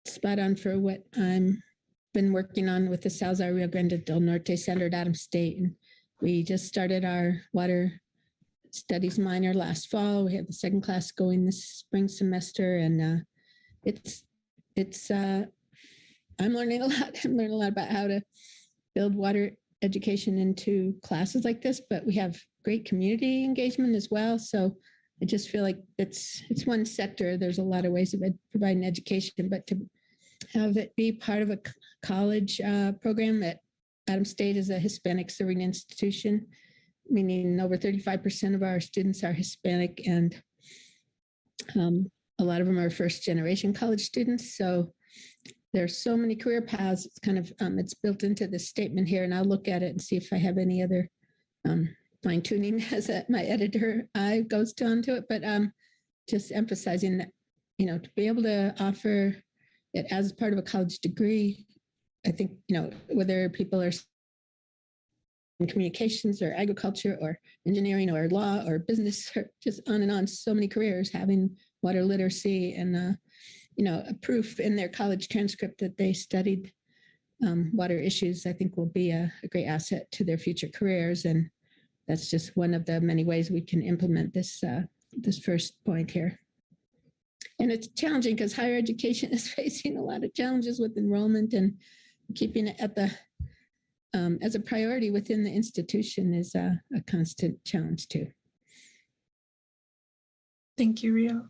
spot on for what I'm been working on with the Salzar Rio Grande del Norte Center at Adams State. And we just started our water studies minor last fall. We have the second class going this spring semester, and I'm learning a lot. I'm learning a lot about how to build water education into classes like this, but we have great community engagement as well. So I just feel like it's one sector. There's a lot of ways of providing education, but to have it be part of a college program at Adams State is a Hispanic serving institution, meaning over 35% of our students are Hispanic, and a lot of them are first generation college students. So there's so many career paths. It's kind of, it's built into the statement here, and I'll look at it and see if I have any other fine tuning as my editor eye goes onto it. But just emphasizing that, to be able to offer it as part of a college degree, I think, whether people are in communications or agriculture or engineering or law or business or just on and on, so many careers, having water literacy and a proof in their college transcript that they studied water issues, I think will be a great asset to their future careers. And that's just one of the many ways we can implement this first point here. And it's challenging because higher education is facing a lot of challenges with enrollment and keeping it at the as a priority within the institution is a constant challenge too. Thank you, Rio.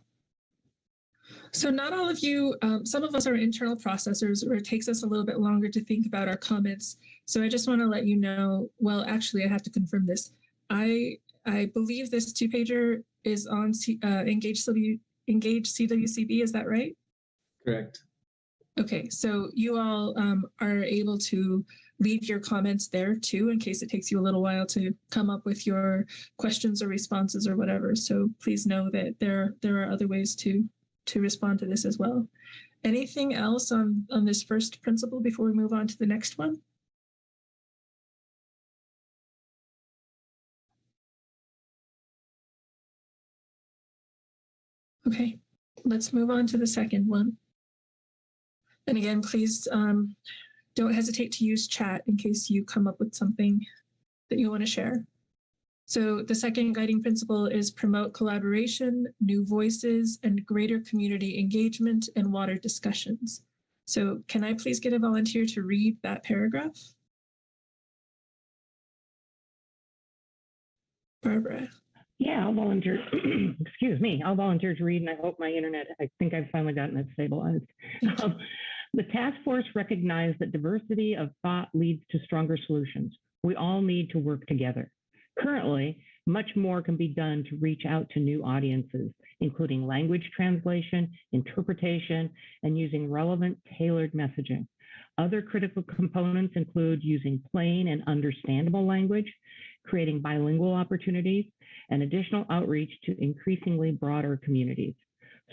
So not all of you, some of us are internal processors, or it takes us a little bit longer to think about our comments. So I just want to let you know, well, actually, I have to confirm this. I believe this 2-pager is on Engage CWCV, is that right? Correct. Okay, so you all are able to leave your comments there too, in case it takes you a little while to come up with your questions or responses or whatever. So please know that there are other ways to respond to this as well. Anything else on this first principle before we move on to the next one? Okay, let's move on to the second one. And again, please don't hesitate to use chat in case you come up with something that you want to share. So the second guiding principle is promote collaboration, new voices, and greater community engagement in water discussions. So can I please get a volunteer to read that paragraph? Barbara. Yeah, I'll volunteer. Excuse me. I'll volunteer to read, and I hope my internet, I think I've finally gotten it stabilized. The task force recognized that diversity of thought leads to stronger solutions. We all need to work together. Currently, much more can be done to reach out to new audiences, including language translation, interpretation, and using relevant, tailored messaging. Other critical components include using plain and understandable language, creating bilingual opportunities, and additional outreach to increasingly broader communities.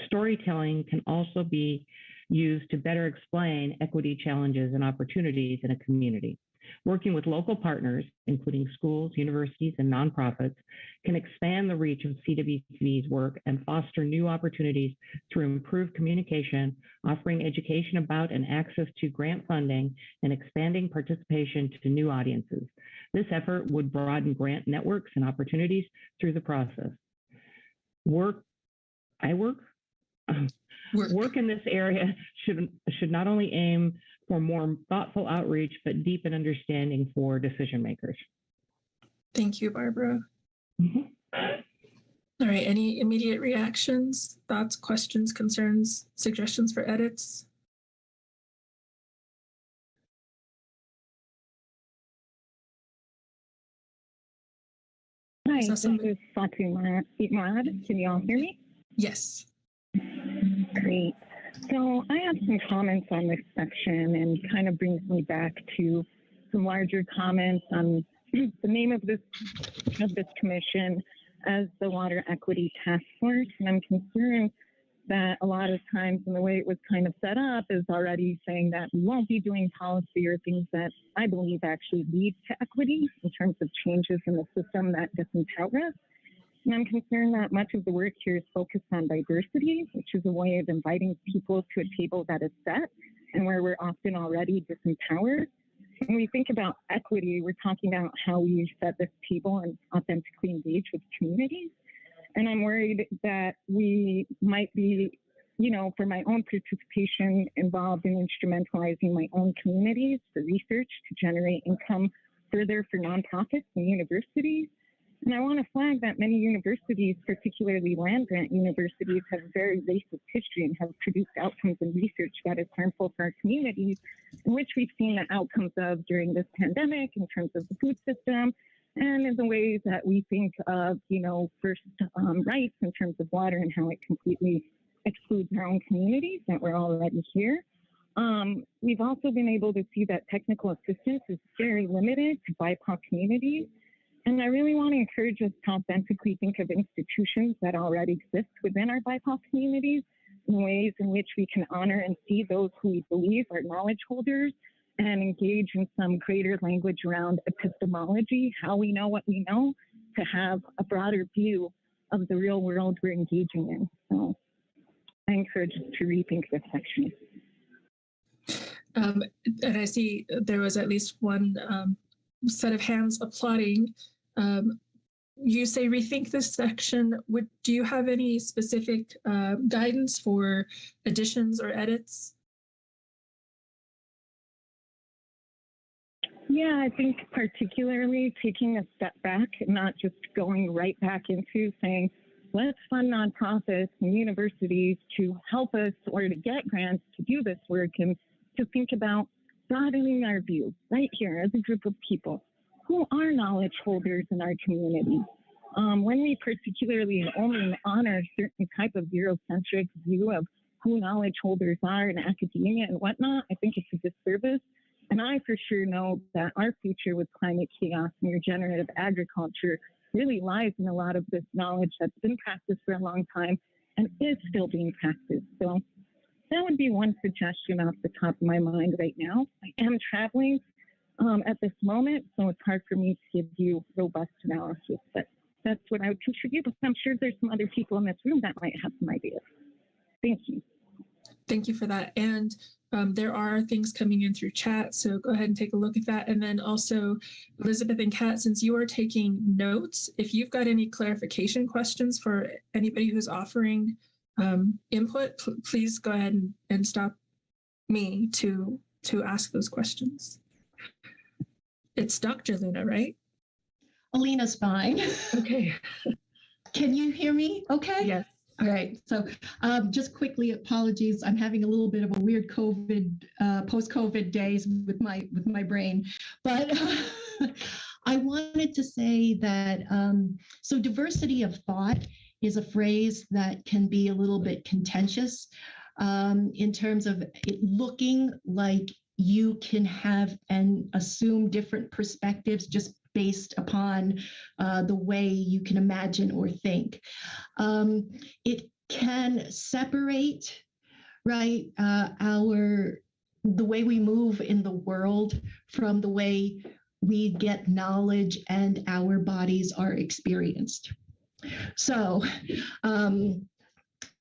Storytelling can also be used to better explain equity challenges and opportunities in a community. Working with local partners, including schools, universities, and nonprofits, can expand the reach of CWCV's work and foster new opportunities through improved communication, offering education about and access to grant funding, and expanding participation to new audiences. This effort would broaden grant networks and opportunities through the process. Work in this area should not only aim for more thoughtful outreach, but deepen understanding for decision makers. Thank you, Barbara. Mm-hmm. All right, any immediate reactions, thoughts, questions, concerns, suggestions for edits? Hi, this is Fatima Imad. Can you all hear me? Yes. Great. So I have some comments on this section, and kind of brings me back to some larger comments on the name of this commission as the Water Equity Task Force. And I'm concerned that a lot of times, in the way it was kind of set up, is already saying that we won't be doing policy or things that I believe actually lead to equity in terms of changes in the system that disempower us. And I'm concerned that much of the work here is focused on diversity, which is a way of inviting people to a table that is set and where we're often already disempowered. When we think about equity, we're talking about how we set this table and authentically engage with communities. And I'm worried that we might be, for my own participation, involved in instrumentalizing my own communities for research to generate income further for nonprofits and universities. And I want to flag that many universities, particularly land-grant universities, have a very racist history and have produced outcomes in research that is harmful for our communities, in which we've seen the outcomes of during this pandemic in terms of the food system and in the ways that we think of, first rights in terms of water and how it completely excludes our own communities that we're already here. We've also been able to see that technical assistance is very limited to BIPOC communities. And I really want to encourage us to authentically think of institutions that already exist within our BIPOC communities in ways in which we can honor and see those who we believe are knowledge holders and engage in some greater language around epistemology, how we know what we know, to have a broader view of the real world we're engaging in. So I encourage us to rethink this section. And I see there was at least one set of hands applauding. You say rethink this section. Do you have any specific guidance for additions or edits? Yeah, I think particularly taking a step back and not just going right back into saying, let's fund nonprofits and universities to help us or to get grants to do this work, and to think about broadening our view right here as a group of people. Who are knowledge holders in our community? When we particularly only honor certain type of Eurocentric view of who knowledge holders are in academia and whatnot, I think it's a disservice. And I for sure know that our future with climate chaos and regenerative agriculture really lies in a lot of this knowledge that's been practiced for a long time and is still being practiced. So that would be one suggestion off the top of my mind right now. I am traveling at this moment, so it's hard for me to give you robust analysis, but that's what I would contribute. But I'm sure there's some other people in this room that might have some ideas. Thank you. Thank you for that. And there are things coming in through chat, so go ahead and take a look at that. And then also, Elizabeth and Kat, since you are taking notes, if you've got any clarification questions for anybody who's offering input, please go ahead and stop me to ask those questions. It's Dr. Luna, right? Alina's fine. Okay. Can you hear me okay? Yes. All right. So just quickly, apologies. I'm having a little bit of a weird COVID, post-COVID days with my brain. But I wanted to say that, so diversity of thought is a phrase that can be a little bit contentious in terms of it looking like you can have and assume different perspectives just based upon the way you can imagine or think. It can separate, right, the way we move in the world from the way we get knowledge and our bodies are experienced. So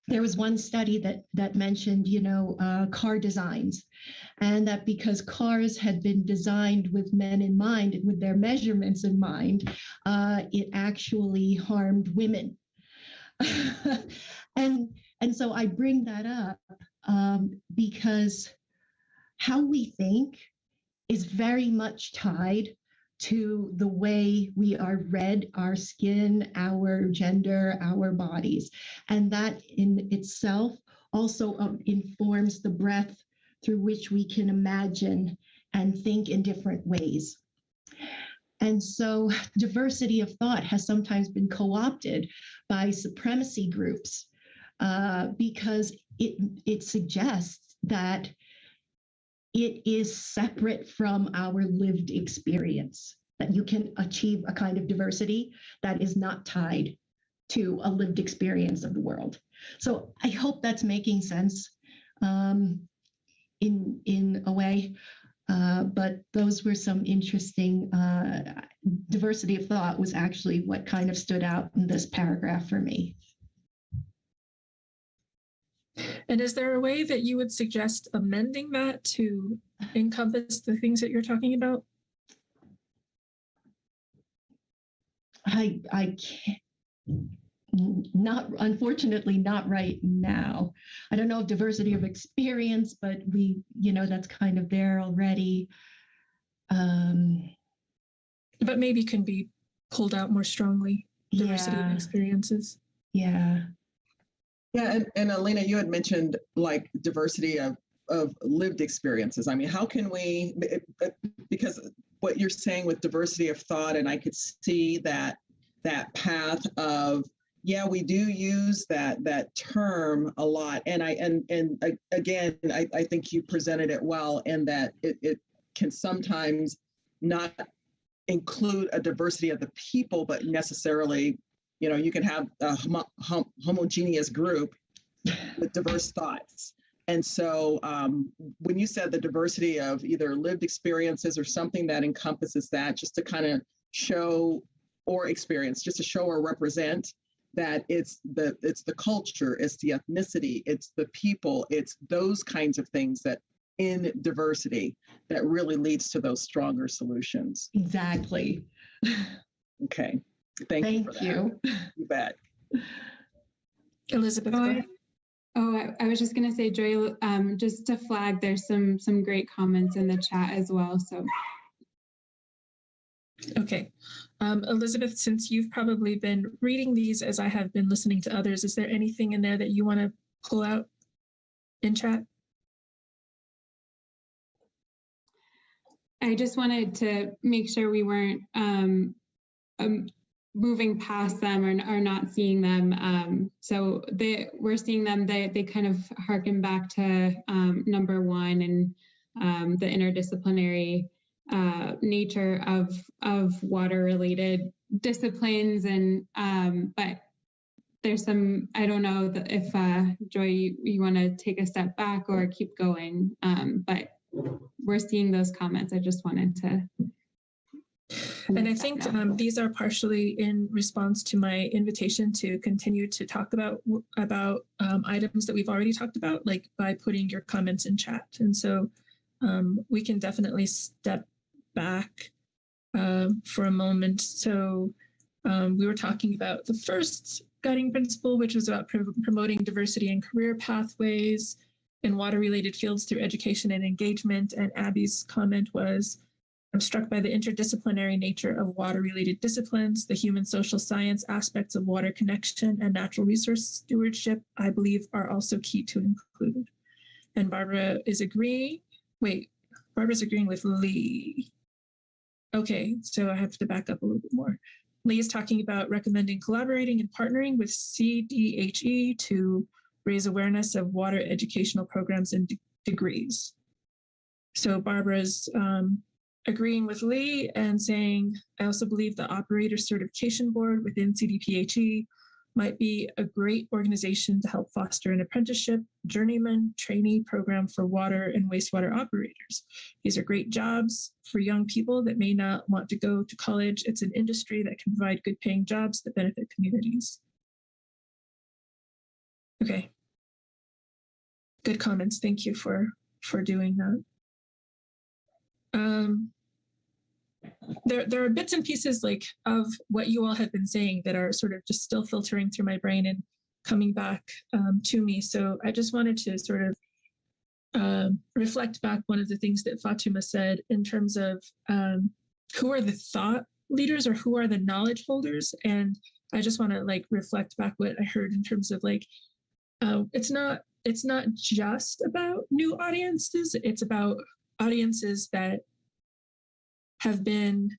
there was one study that mentioned, car designs, and that because cars had been designed with men in mind and with their measurements in mind, it actually harmed women. and so I bring that up because how we think is very much tied to the way we are read, our skin, our gender, our bodies. And that in itself also informs the breadth through which we can imagine and think in different ways. And so diversity of thought has sometimes been co-opted by supremacy groups because it suggests that it is separate from our lived experience, that you can achieve a kind of diversity that is not tied to a lived experience of the world. So I hope that's making sense in a way, but those were some interesting, diversity of thought was actually what kind of stood out in this paragraph for me. And is there a way that you would suggest amending that to encompass the things that you're talking about? I can't, unfortunately, not right now. I don't know if diversity of experience, but that's kind of there already. But maybe can be pulled out more strongly, diversity of experiences. Yeah. Yeah, and Alina, you had mentioned like diversity of lived experiences. I mean, how can we, because what you're saying with diversity of thought, and I could see that path of, yeah, we do use that term a lot. And again, I think you presented it well in that it can sometimes not include a diversity of the people, but necessarily, you can have a homogeneous group with diverse thoughts. And so when you said the diversity of either lived experiences or something that encompasses that, just to kind of show or experience, just to show or represent that it's the culture, it's the ethnicity, it's the people, it's those kinds of things that in diversity that really leads to those stronger solutions. Exactly. Okay. Thank you for that. You bet. Elizabeth. I was just going to say, Joy, just to flag, there's some great comments in the chat as well. So Okay. Elizabeth, since you've probably been reading these as I have been listening to others, is there anything in there that you want to pull out in chat? I just wanted to make sure we weren't moving past them or not seeing them. So we're seeing them, they kind of harken back to number one and the interdisciplinary nature of water-related disciplines. And but there's some, I don't know if Joy, you want to take a step back or keep going, but we're seeing those comments. I just wanted to. And I think these are partially in response to my invitation to continue to talk about items that we've already talked about, like by putting your comments in chat. And so we can definitely step back for a moment. So we were talking about the first guiding principle, which was about promoting diversity and career pathways in water-related fields through education and engagement. And Abby's comment was, I'm struck by the interdisciplinary nature of water-related disciplines. The human social science aspects of water connection and natural resource stewardship, I believe, are also key to include. And Barbara is agreeing. Wait, Barbara's agreeing with Lee. Okay, so I have to back up a little bit more. Lee is talking about recommending collaborating and partnering with CDHE to raise awareness of water educational programs and degrees. So Barbara's agreeing with Lee and saying, I also believe the Operator Certification Board within CDPHE might be a great organization to help foster an apprenticeship, journeyman, trainee program for water and wastewater operators. These are great jobs for young people that may not want to go to college. It's an industry that can provide good paying jobs that benefit communities. Okay. Good comments. Thank you for doing that. There are bits and pieces like of what you all have been saying that are sort of just still filtering through my brain and coming back to me. So I just wanted to sort of reflect back one of the things that Fatima said in terms of who are the thought leaders or who are the knowledge holders. And I just want to like reflect back what I heard in terms of like, it's not just about new audiences, it's about audiences that have been,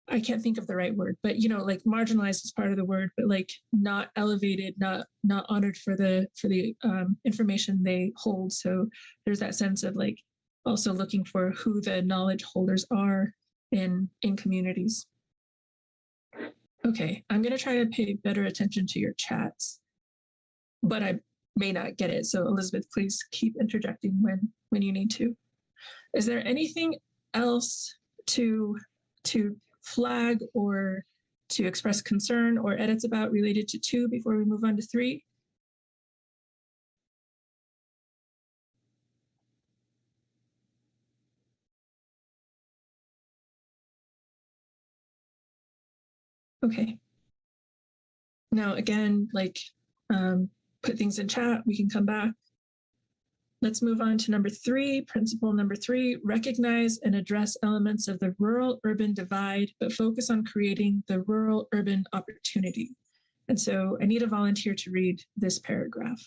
I can't think of the right word, but like marginalized is part of the word, but like not elevated, not honored for the information they hold. So there's that sense of like also looking for who the knowledge holders are in communities. Okay, I'm going to try to pay better attention to your chats, but I may not get it. So Elizabeth, please keep interjecting when you need to. Is there anything else to flag or to express concern or edits about related to 2 before we move on to 3? Okay. Now, again, like put things in chat, we can come back. Let's move on to number 3, principle number 3, recognize and address elements of the rural-urban divide, but focus on creating the rural-urban opportunity. And so I need a volunteer to read this paragraph.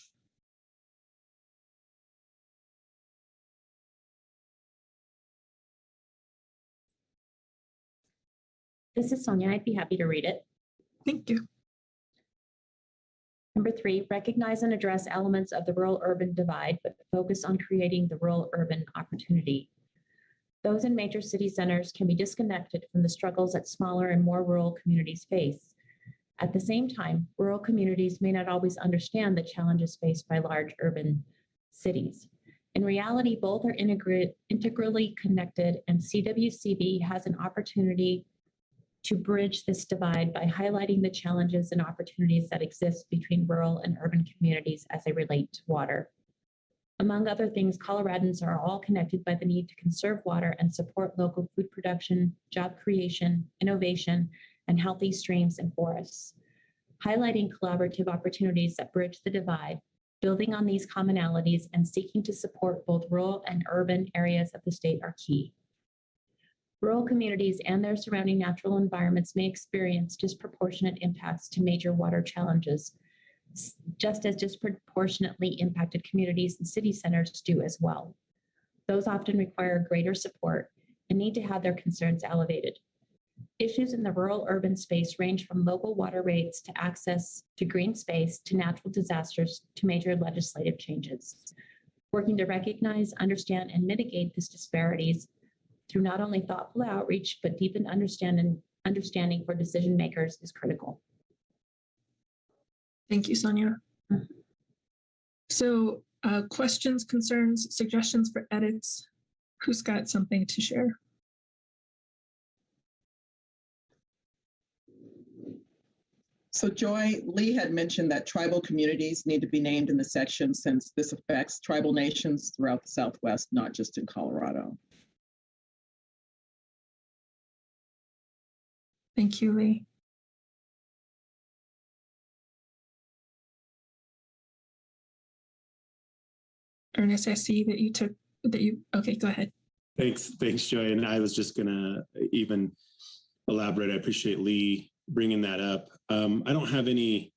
This is Sonia. I'd be happy to read it. Thank you. Number 3, recognize and address elements of the rural-urban divide, but focus on creating the rural-urban opportunity. Those in major city centers can be disconnected from the struggles that smaller and more rural communities face. At the same time, rural communities may not always understand the challenges faced by large urban cities. In reality, both are integrally connected, and CWCV has an opportunity to bridge this divide by highlighting the challenges and opportunities that exist between rural and urban communities as they relate to water. Among other things, Coloradans are all connected by the need to conserve water and support local food production, job creation, innovation, and healthy streams and forests. Highlighting collaborative opportunities that bridge the divide, building on these commonalities, and seeking to support both rural and urban areas of the state are key. Rural communities and their surrounding natural environments may experience disproportionate impacts to major water challenges, just as disproportionately impacted communities and city centers do as well. Those often require greater support and need to have their concerns elevated. Issues in the rural-urban space range from local water rates to access to green space to natural disasters to major legislative changes. Working to recognize, understand, and mitigate these disparities through not only thoughtful outreach, but deepened understanding for decision makers is critical. Thank you, Sonia. So questions, concerns, suggestions for edits? Who's got something to share? So Joy, Lee had mentioned that tribal communities need to be named in the section since this affects tribal nations throughout the Southwest, not just in Colorado. Thank you, Lee. Ernest, I see that okay, go ahead. Thanks, Joy. And I was just gonna even elaborate. I appreciate Lee bringing that up. I don't have any,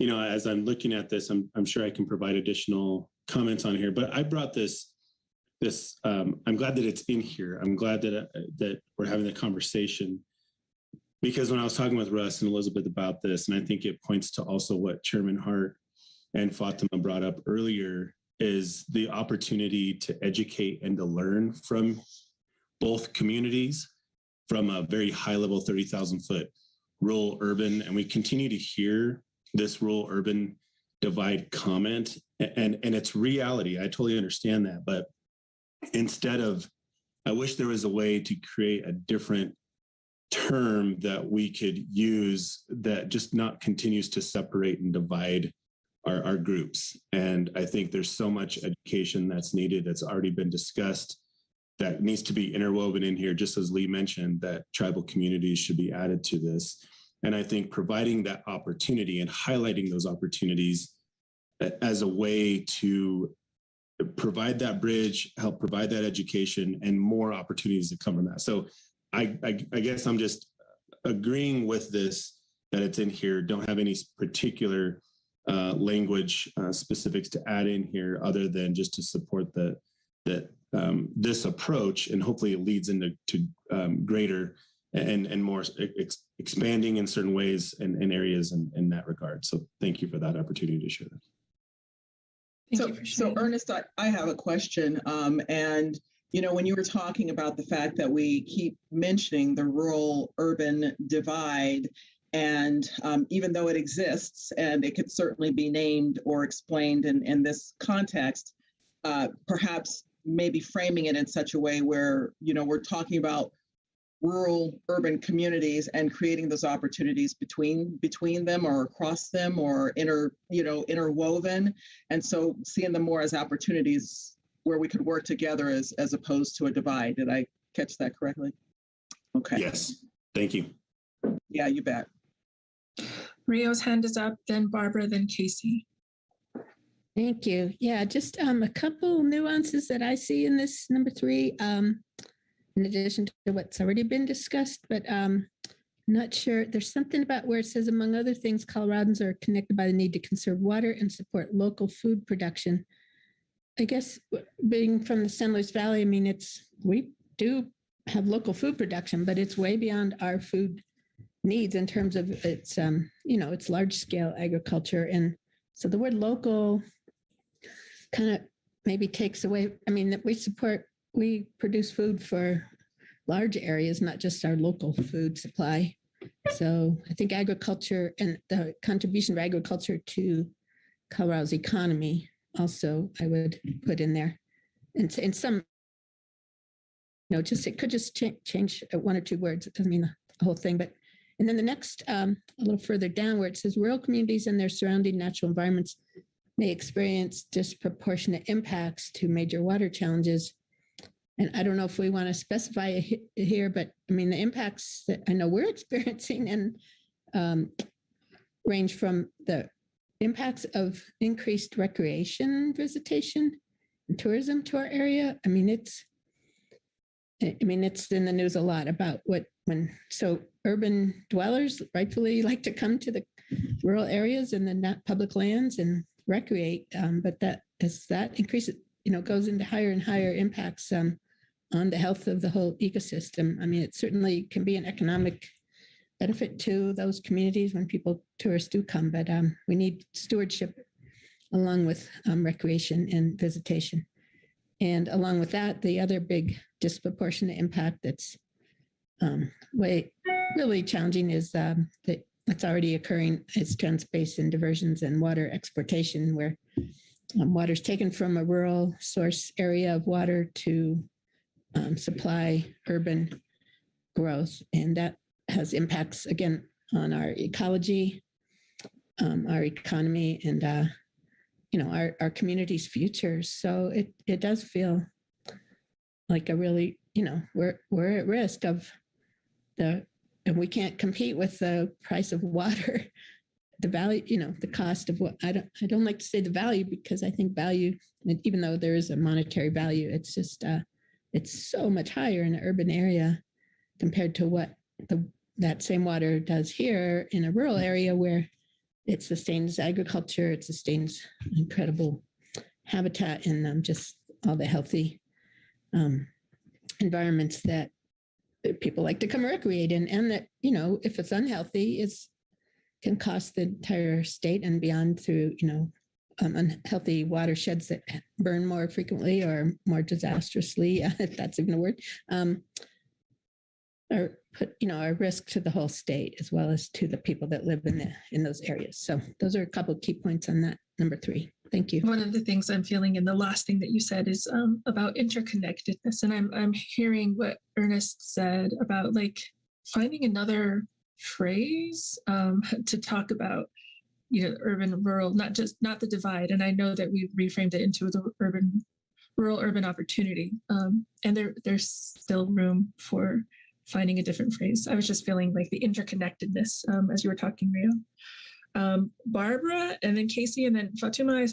as I'm looking at this, I'm sure I can provide additional comments on here, but I brought this, I'm glad that it's in here. I'm glad that we're having the conversation, because when I was talking with Russ and Elizabeth about this, and I think it points to also what Chairman Hart and Fatima brought up earlier, is the opportunity to educate and to learn from both communities from a very high level 30,000 foot rural urban. And we continue to hear this rural urban divide comment, and it's reality. I totally understand that. But I wish there was a way to create a different term that we could use that just not continues to separate and divide our groups. And I think there's so much education that's needed, that's already been discussed, that needs to be interwoven in here, just as Lee mentioned, that tribal communities should be added to this. And I think providing that opportunity and highlighting those opportunities as a way to provide that bridge, help provide that education, and more opportunities to come from that. So I guess I'm just agreeing with this, that it's in here. Don't have any particular language specifics to add in here, other than just to support this approach, and hopefully it leads into greater and more expanding in certain ways and areas in that regard. So thank you for that opportunity to share that. So Ernest, I have a question. And when you were talking about the fact that we keep mentioning the rural-urban divide, and even though it exists and it could certainly be named or explained in this context, perhaps maybe framing it in such a way where, we're talking about rural urban communities and creating those opportunities between them or across them or interwoven. And so seeing them more as opportunities where we could work together as opposed to a divide. Did I catch that correctly? Okay. Yes. Thank you. Yeah, you bet. Rio's hand is up, then Barbara, then Casey. Thank you. Yeah, just a couple nuances that I see in this number 3, in addition to what's already been discussed, but not sure. There's something about where it says, among other things, Coloradans are connected by the need to conserve water and support local food production. I guess being from the San Luis Valley, we do have local food production, but it's way beyond our food needs in terms of its, it's large scale agriculture. And so the word local kind of maybe takes away, that we produce food for large areas, not just our local food supply. So I think agriculture and the contribution of agriculture to Colorado's economy also I would put in there. And in some, it could just change 1 or 2 words. It doesn't mean the whole thing, but and then the next, a little further down where it says rural communities and their surrounding natural environments may experience disproportionate impacts to major water challenges. And I don't know if we want to specify it here, but the impacts that I know we're experiencing and range from the impacts of increased recreation, visitation, and tourism to our area. I mean, it's in the news a lot about so urban dwellers rightfully like to come to the rural areas and the not public lands and recreate, but that as that increases, goes into higher and higher impacts on the health of the whole ecosystem. I mean, it certainly can be an economic benefit to those communities when tourists do come, but we need stewardship along with recreation and visitation. And along with that, the other big disproportionate impact that's really challenging is that what's already occurring is trans-basin diversions and water exportation, where water is taken from a rural source area of water to supply urban growth. And that has impacts, again, on our ecology, our economy, and our community's futures. So it does feel like a really, we're at risk of and we can't compete with the price of water, the value, the cost of what I don't like to say the value, because I think value, even though there is a monetary value, it's just it's so much higher in an urban area compared to what that same water does here in a rural area where it sustains agriculture, it sustains incredible habitat and just all the healthy environments that people like to come recreate in, and that, if it's unhealthy, it can cost the entire state and beyond through, unhealthy watersheds that burn more frequently or more disastrously, if that's even a word, or put, a risk to the whole state as well as to the people that live in those areas. So those are a couple of key points on that, number 3. Thank you. One of the things I'm feeling in the last thing that you said is about interconnectedness. And I'm hearing what Ernest said about finding another phrase to talk about, urban, rural, not the divide. And I know that we reframed it into the rural urban opportunity. And there's still room for finding a different phrase. I was just feeling like the interconnectedness as you were talking, Rio. Barbara, and then Casey, and then Fatima, I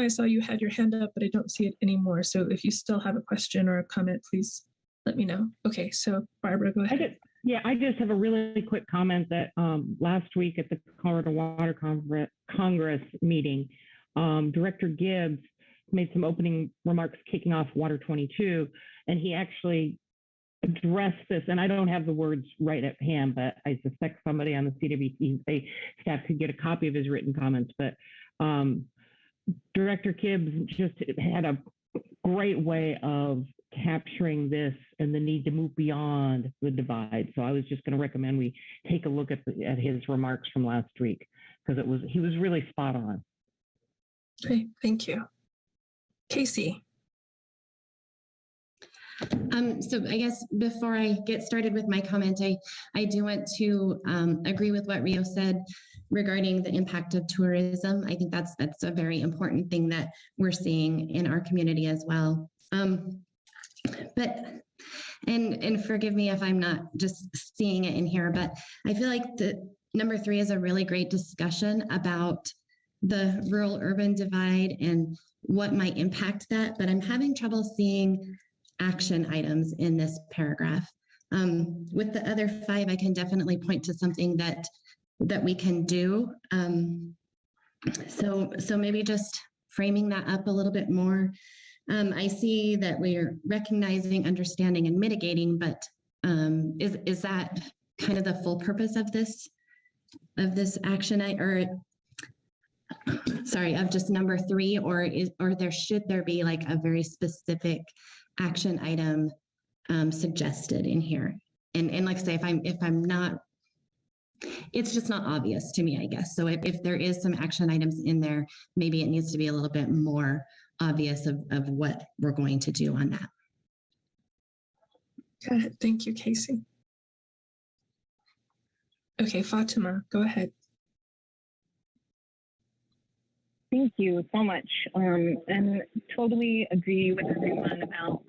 saw you had your hand up, but I don't see it anymore. So if you still have a question or a comment, please let me know. Okay, so Barbara, go ahead. I just have a really quick comment that last week at the Colorado Water Congress meeting, Director Gibbs made some opening remarks kicking off Water 22, and he actually address this, and I don't have the words right at hand, but I suspect somebody on the CWC staff could get a copy of his written comments. But Director Gibbs just had a great way of capturing this and the need to move beyond the divide. So I was just going to recommend we take a look at his remarks from last week, because he was really spot on. Okay, thank you. Casey. So I guess before I get started with my comment, I do want to agree with what Rio said regarding the impact of tourism. I think that's a very important thing that we're seeing in our community as well. But forgive me if I'm not just seeing it in here, but I feel like the number 3 is a really great discussion about the rural urban divide and what might impact that, but I'm having trouble seeing action items in this paragraph. With the other 5, I can definitely point to something that we can do. So maybe just framing that up a little bit more. I see that we're recognizing, understanding, and mitigating, but is that kind of the full purpose of this action of just number 3, or should there be a very specific action item suggested in here? And like I say, if I'm not, it's just not obvious to me, I guess. So if there is some action items in there, maybe it needs to be a little bit more obvious of what we're going to do on that. Good. Thank you, Casey. Okay, Fatima, go ahead. Thank you so much. And totally agree with everyone about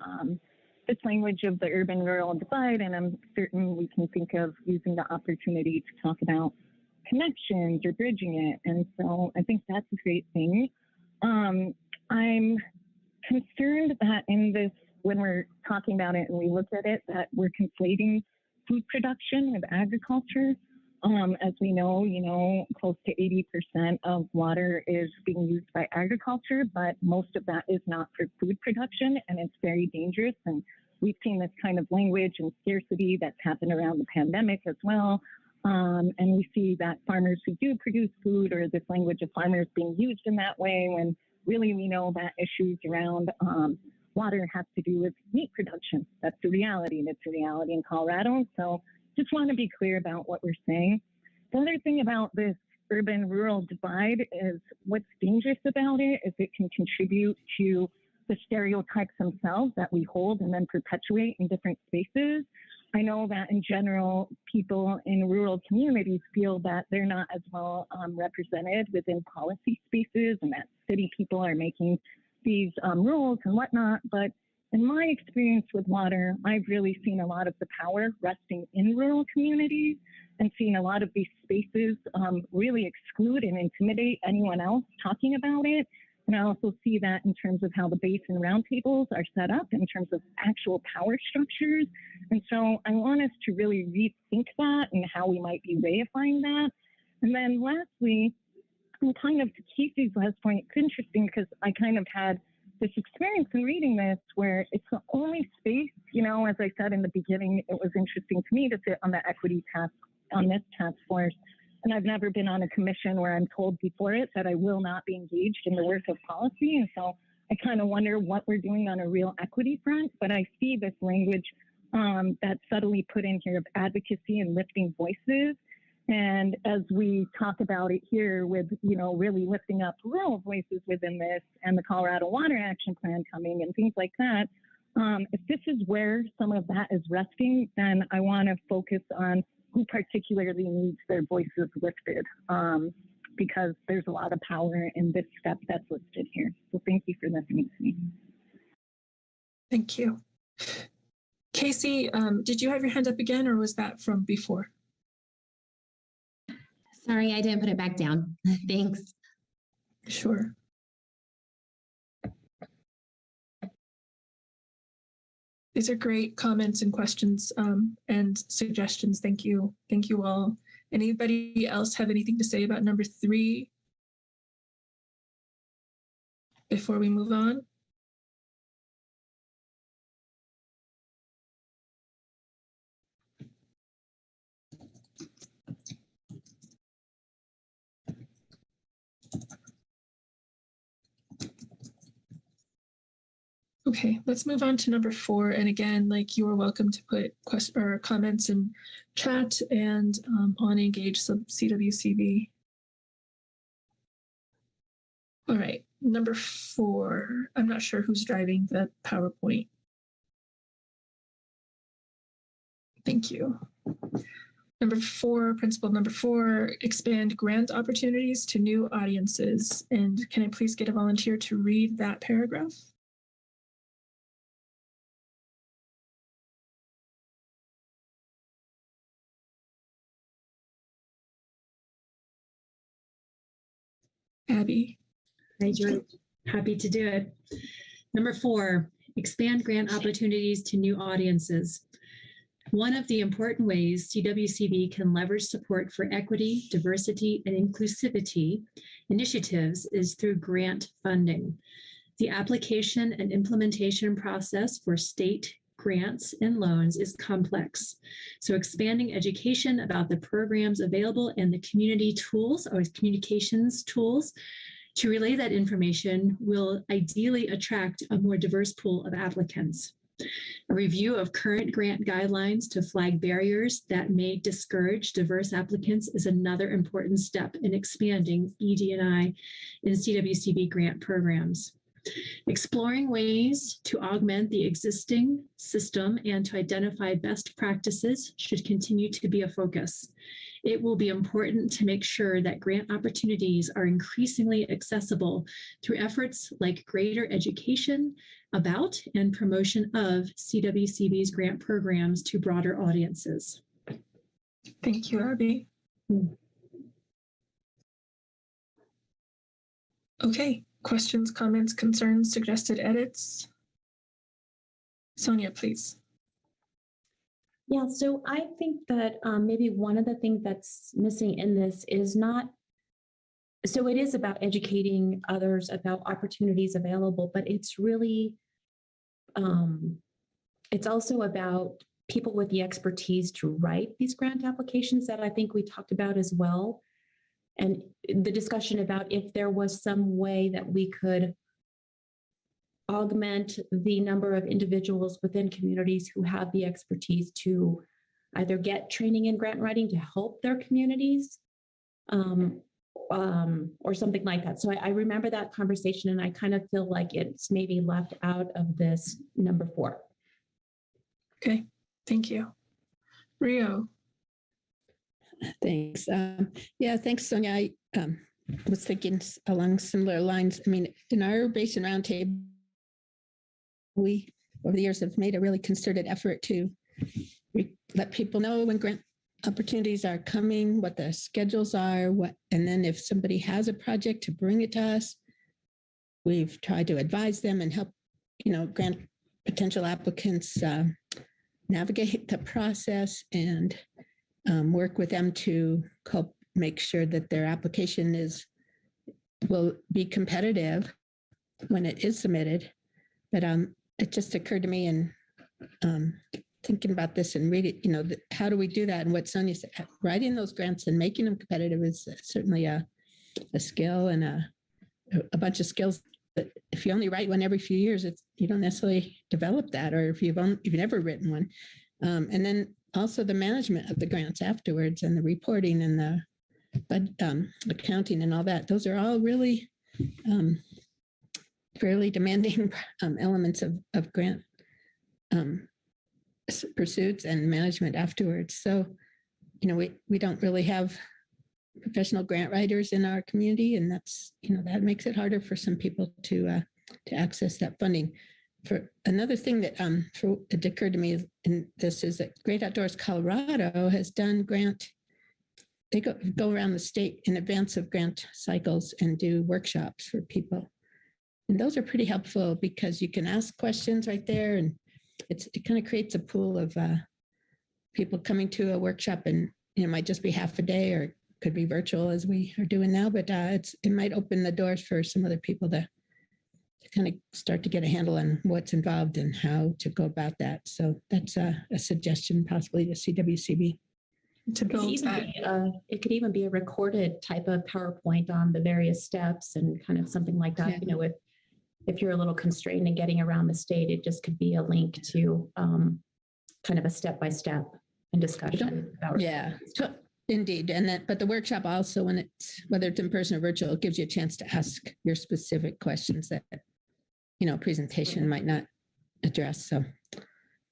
this language of the urban-rural divide, and I'm certain we can think of using the opportunity to talk about connections or bridging it. And so I think that's a great thing. I'm concerned that in this when we're talking about it and we look at it, that we're conflating food production with agriculture. As we know, close to 80% of water is being used by agriculture, but most of that is not for food production, and it's very dangerous. And we've seen this kind of language and scarcity that's happened around the pandemic as well. And we see that farmers who do produce food, or this language of farmers being used in that way, when really we know that issues around water have to do with meat production. That's the reality, and it's a reality in Colorado. So just want to be clear about what we're saying. The other thing about this urban-rural divide is what's dangerous about it is it can contribute to the stereotypes themselves that we hold and then perpetuate in different spaces. I know that in general, people in rural communities feel that they're not as well represented within policy spaces, and that city people are making these rules and whatnot. But in my experience with water, I've really seen a lot of the power resting in rural communities, and seen a lot of these spaces really exclude and intimidate anyone else talking about it. And I also see that in terms of how the basin roundtables are set up in terms of actual power structures. And so I want us to really rethink that and how we might be reifying that. And then lastly, kind of to Casey's last point, it's interesting because I kind of had this experience in reading this where it's the only space, as I said in the beginning, it was interesting to me to sit on the equity task on this task force. And I've never been on a commission where I'm told before it that I will not be engaged in the work of policy. And so I kind of wonder what we're doing on a real equity front. But I see this language that's subtly put in here of advocacy and lifting voices. And as we talk about it here with, really lifting up rural voices within this and the Colorado Water Action Plan coming and things like that, if this is where some of that is resting, then I want to focus on who particularly needs their voices lifted, because there's a lot of power in this step that's listed here. So thank you for listening to me. Thank you. Casey, did you have your hand up again, or was that from before? Sorry, I didn't put it back down. Thanks. Sure. These are great comments and questions and suggestions. Thank you. Thank you all. Anybody else have anything to say about number 3 before we move on? Okay, let's move on to number 4. And again, you are welcome to put questions or comments in chat and on Engage CWCV. All right, number 4. I'm not sure who's driving the PowerPoint. Thank you. Number 4, principle number 4, expand grant opportunities to new audiences. And can I please get a volunteer to read that paragraph? Abby. Hi, George. Happy to do it. Number 4, expand grant opportunities to new audiences. One of the important ways CWCV can leverage support for equity, diversity, and inclusivity initiatives is through grant funding. The application and implementation process for state grants and loans is complex. So expanding education about the programs available and the community tools or communications tools to relay that information will ideally attract a more diverse pool of applicants. A review of current grant guidelines to flag barriers that may discourage diverse applicants is another important step in expanding ED&I and CWCV grant programs. Exploring ways to augment the existing system and to identify best practices should continue to be a focus. It will be important to make sure that grant opportunities are increasingly accessible through efforts like greater education about and promotion of CWCV's grant programs to broader audiences. Thank you, Abby. Okay, questions, comments, concerns, suggested edits? Sonia, please. Yeah, so I think that maybe one of the things that's missing in this is not, so it is about educating others about opportunities available, but it's really, it's also about people with the expertise to write these grant applications that I think we talked about as well. And the discussion about if there was some way that we could augment the number of individuals within communities who have the expertise to either get training in grant writing to help their communities or something like that. So I remember that conversation, and I kind of feel like it's maybe left out of this number 4. Okay, thank you. Rio. Thanks. Yeah, thanks, Sonia. I was thinking along similar lines. I mean, in our Basin Roundtable, we, over the years, have made a really concerted effort to let people know when grant opportunities are coming, what the schedules are, and then if somebody has a project, to bring it to us. We've tried to advise them and help, grant potential applicants navigate the process and work with them to help make sure that their application will be competitive when it is submitted. But it just occurred to me in thinking about this and reading, how do we do that? And what Sonia said, writing those grants and making them competitive is certainly a skill and a bunch of skills that if you only write one every few years, you don't necessarily develop that, or if you've never written one. And then also the management of the grants afterwards and the reporting and the accounting and all that. Those are all really fairly demanding elements of grant pursuits and management afterwards. So, we don't really have professional grant writers in our community, and that's, that makes it harder for some people to access that funding. For another thing that it occurred to me in this is that Great Outdoors Colorado has done they go around the state in advance of grant cycles and do workshops for people. And those are pretty helpful because you can ask questions right there, and it kind of creates a pool of people coming to a workshop, and it might just be half a day or it could be virtual as we are doing now, but it might open the doors for some other people to kind of start to get a handle on what's involved and how to go about that. So that's a suggestion possibly to CWCV. It could even be a recorded type of PowerPoint on the various steps and kind of something like that. Yeah. If you're a little constrained in getting around the state, it just could be a link to kind of a step-by-step and discussion. Yeah, indeed. But the workshop also, whether it's in person or virtual, it gives you a chance to ask your specific questions that, presentation might not address. So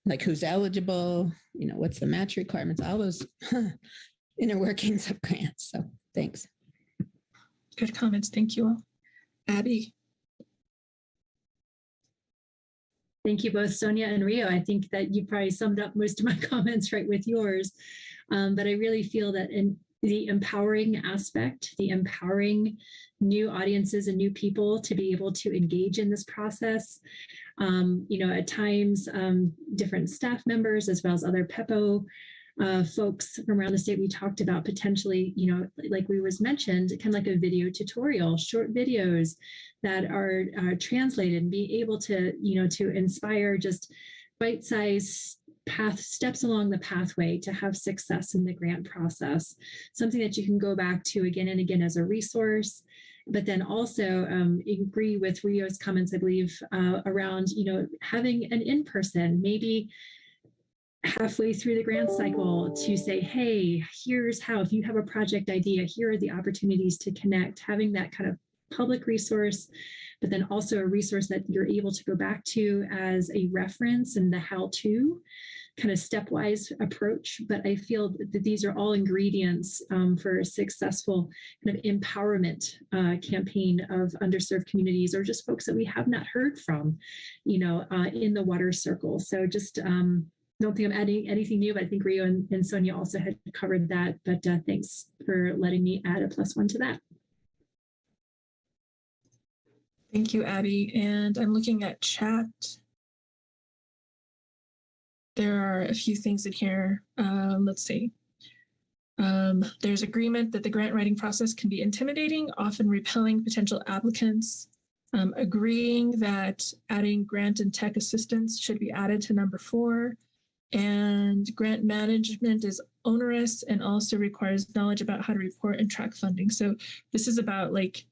like who's eligible, what's the match requirements, all those inner workings of grants. So thanks. Good comments. Thank you all. Abby. Thank you both, Sonia and Rio. I think that you probably summed up most of my comments right with yours. But I really feel that in the empowering aspect, the empowering new audiences and new people to be able to engage in this process, at times different staff members as well as other PEPO folks from around the state, we talked about potentially, like we was mentioned, kind of like a video tutorial, short videos that are translated and be able to, to inspire just bite-sized steps along the pathway to have success in the grant process. Something that you can go back to again and again as a resource. But then also agree with Rio's comments, I believe, around, having an in-person, maybe halfway through the grant cycle to say, hey, here's how, if you have a project idea, here are the opportunities to connect, having that kind of public resource, but then also a resource that you're able to go back to as a reference and the how-to kind of stepwise approach. But I feel that these are all ingredients for a successful kind of empowerment campaign of underserved communities or just folks that we have not heard from, in the water circle. So just don't think I'm adding anything new, but I think Rio and Sonia also had covered that. But thanks for letting me add a +1 to that. Thank you, Abby. And I'm looking at chat. there are a few things in here. Let's see. There's agreement that the grant writing process can be intimidating, often repelling potential applicants. Agreeing that adding grant and tech assistance should be added to number 4. And grant management is onerous and also requires knowledge about how to report and track funding. So this is about like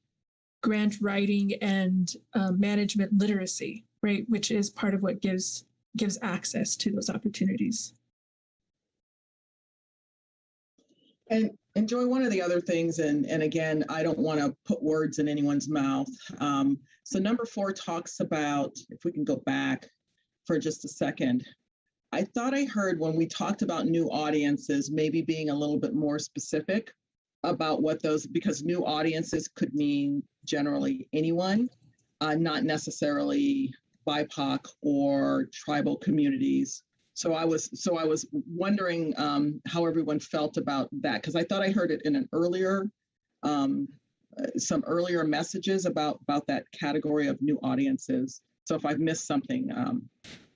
grant writing and management literacy, right? Which is part of what gives access to those opportunities. And Joy, one of the other things, and again, I don't want to put words in anyone's mouth. So number 4 talks about, if we can go back for just a second, I thought I heard when we talked about new audiences, maybe being a little bit more specific about what those, because new audiences could mean generally anyone, not necessarily BIPOC or tribal communities. So I was wondering how everyone felt about that, because I thought I heard it in an earlier, some earlier messages about that category of new audiences. So if I've missed something,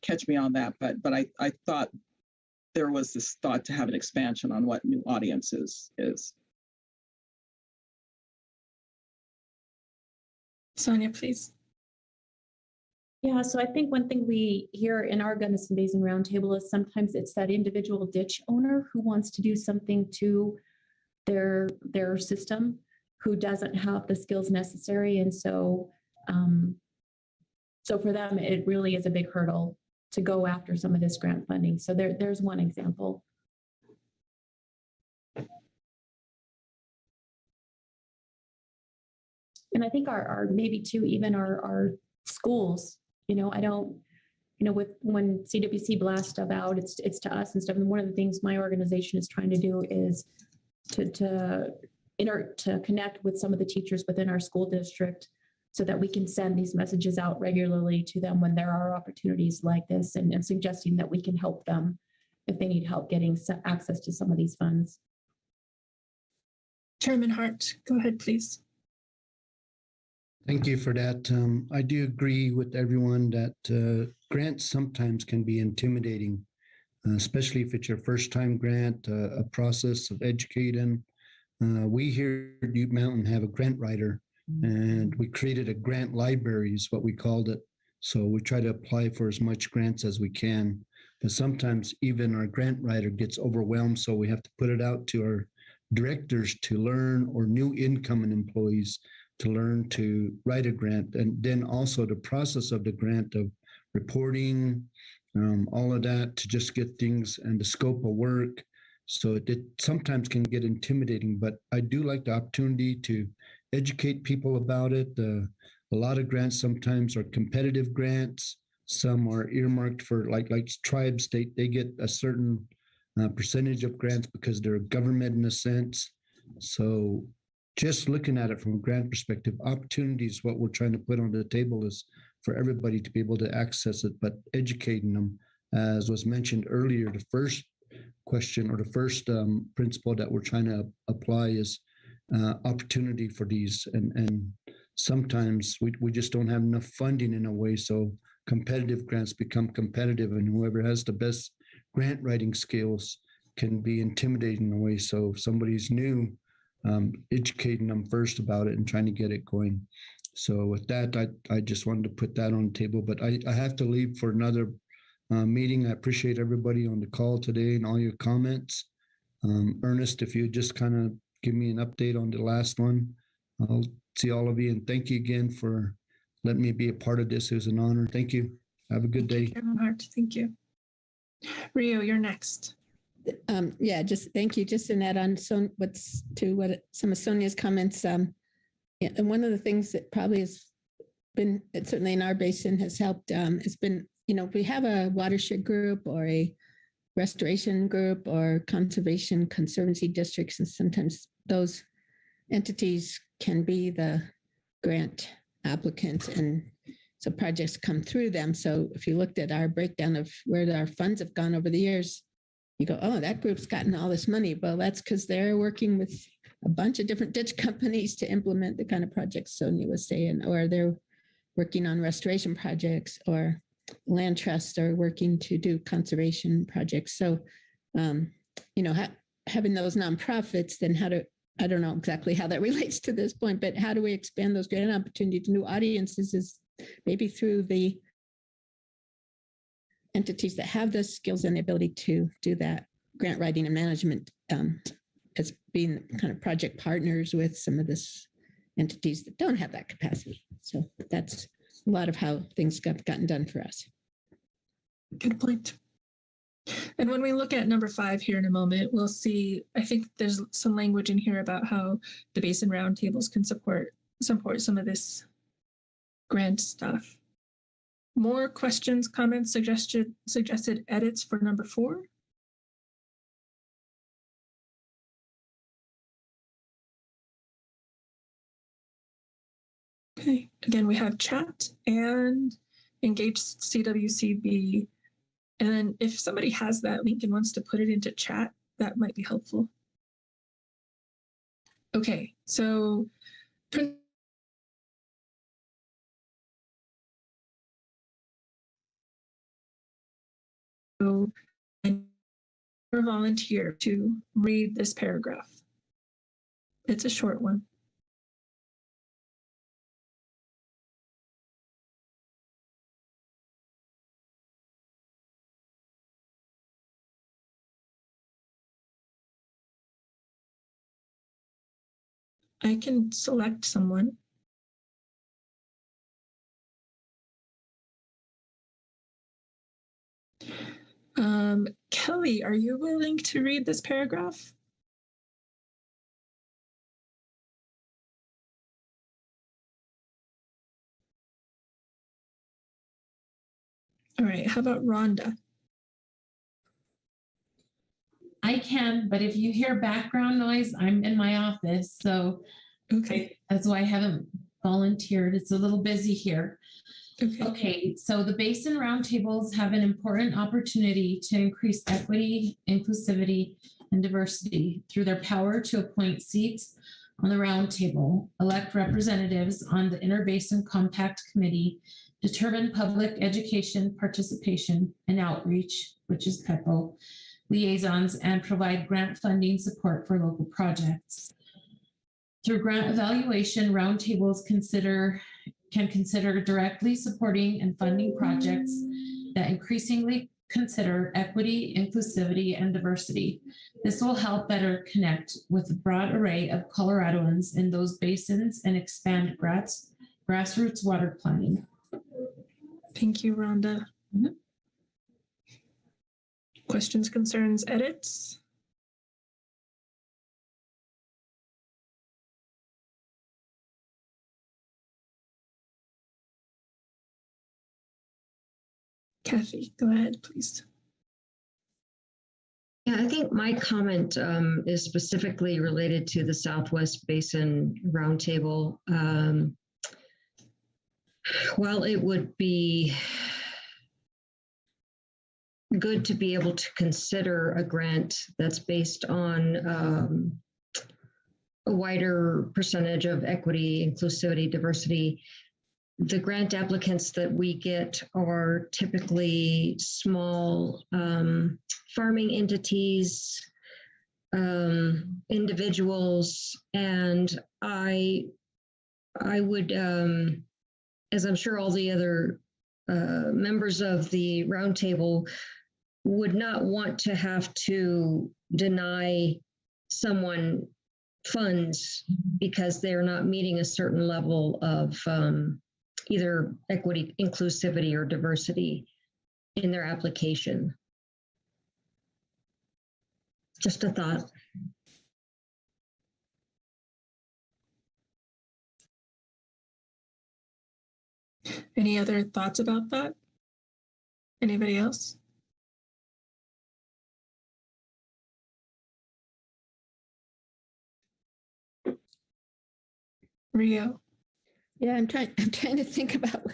catch me on that. But I thought there was this thought to have an expansion on what new audiences is. Sonia, please. Yeah, so I think one thing we hear in our Gunnison Basin Roundtable is sometimes it's that individual ditch owner who wants to do something to their system, who doesn't have the skills necessary. And so, so for them, it really is a big hurdle to go after some of this grant funding. So there's one example. And I think our maybe too, even our schools, I don't, with when CWC blasts stuff out, it's to us and stuff. And one of the things my organization is trying to do is to connect with some of the teachers within our school district so that we can send these messages out regularly to them when there are opportunities like this, and suggesting that we can help them if they need help getting access to some of these funds. Chairman Hart, go ahead, please. Thank you for that. I do agree with everyone that grants sometimes can be intimidating, especially if it's your first time grant, a process of educating. We here at Ute Mountain have a grant writer, and we created a grant library is what we called it. So we try to apply for as much grants as we can, but sometimes even our grant writer gets overwhelmed. So we have to put it out to our directors to learn, or new incoming employees to learn to write a grant, and then also the process of the grant of reporting, all of that to just get things and the scope of work. So it sometimes can get intimidating, but I do like the opportunity to educate people about it. A lot of grants sometimes are competitive grants. Some are earmarked for like tribes, they get a certain percentage of grants because they're government in a sense. So just looking at it from a grant perspective, opportunities, what we're trying to put on the table is for everybody to be able to access it, but educating them, as was mentioned earlier, the first question or the first principle that we're trying to apply is opportunity for these. And sometimes we just don't have enough funding in a way. So competitive grants become competitive, and whoever has the best grant writing skills can be intimidating in a way. So if somebody's new, educating them first about it and trying to get it going. So with that, I just wanted to put that on the table, but I have to leave for another meeting. I appreciate everybody on the call today and all your comments. Ernest, if you just kind of give me an update on the last one, I'll see all of you, and thank you again for letting me be a part of this. It was an honor. Thank you. Have a good day. Chairman Hart, thank you. Rio, you're next. Yeah, just thank you. Just in that on some of Sonia's comments. Yeah, and one of the things that probably has been, certainly in our basin, has helped has been, if we have a watershed group or a restoration group or conservancy districts, and sometimes those entities can be the grant applicants, and so projects come through them. So if you looked at our breakdown of where our funds have gone over the years, you go, oh, that group's gotten all this money. Well, that's because they're working with a bunch of different ditch companies to implement the kind of projects Sonia was saying, or they're working on restoration projects, or land trusts are working to do conservation projects. So, having those nonprofits, then I don't know exactly how that relates to this point, but how do we expand those grant opportunities to new audiences is maybe through the entities that have the skills and the ability to do that grant writing and management as being kind of project partners with some of this entities that don't have that capacity. So that's a lot of how things gotten done for us. Good point. And when we look at number 5 here in a moment, we'll see, I think there's some language in here about how the Basin Roundtables can support some of this grant stuff. More questions, comments, suggested edits for number 4? Okay, again, we have chat and engage CWCV. And then if somebody has that link and wants to put it into chat, that might be helpful. Okay, so I volunteer to read this paragraph. It's a short one. I can select someone. Kelly, are you willing to read this paragraph? All right, how about Rhonda? I can, but if you hear background noise, I'm in my office. So okay, that's why I haven't volunteered. It's a little busy here. Okay, so the Basin Roundtables have an important opportunity to increase equity, inclusivity, and diversity through their power to appoint seats on the roundtable, elect representatives on the Interbasin Compact Committee, determine public education, participation, and outreach, which is PEPO, liaisons, and provide grant funding support for local projects. Through grant evaluation, roundtables can consider directly supporting and funding projects that increasingly consider equity, inclusivity, and diversity. This will help better connect with a broad array of Coloradoans in those basins and expand grassroots water planning. Thank you, Rhonda. Mm-hmm. Questions, concerns, edits? Kathy, go ahead, please. Yeah, I think my comment is specifically related to the Southwest Basin Roundtable. While it would be good to be able to consider a grant that's based on a wider percentage of equity, inclusivity, diversity, the grant applicants that we get are typically small farming entities, individuals, and I would, as I'm sure all the other members of the roundtable would not want to have to deny someone funds because they're not meeting a certain level of either equity, inclusivity, or diversity in their application. Just a thought. Any other thoughts about that? Anybody else? Rio. Yeah, I'm trying to think about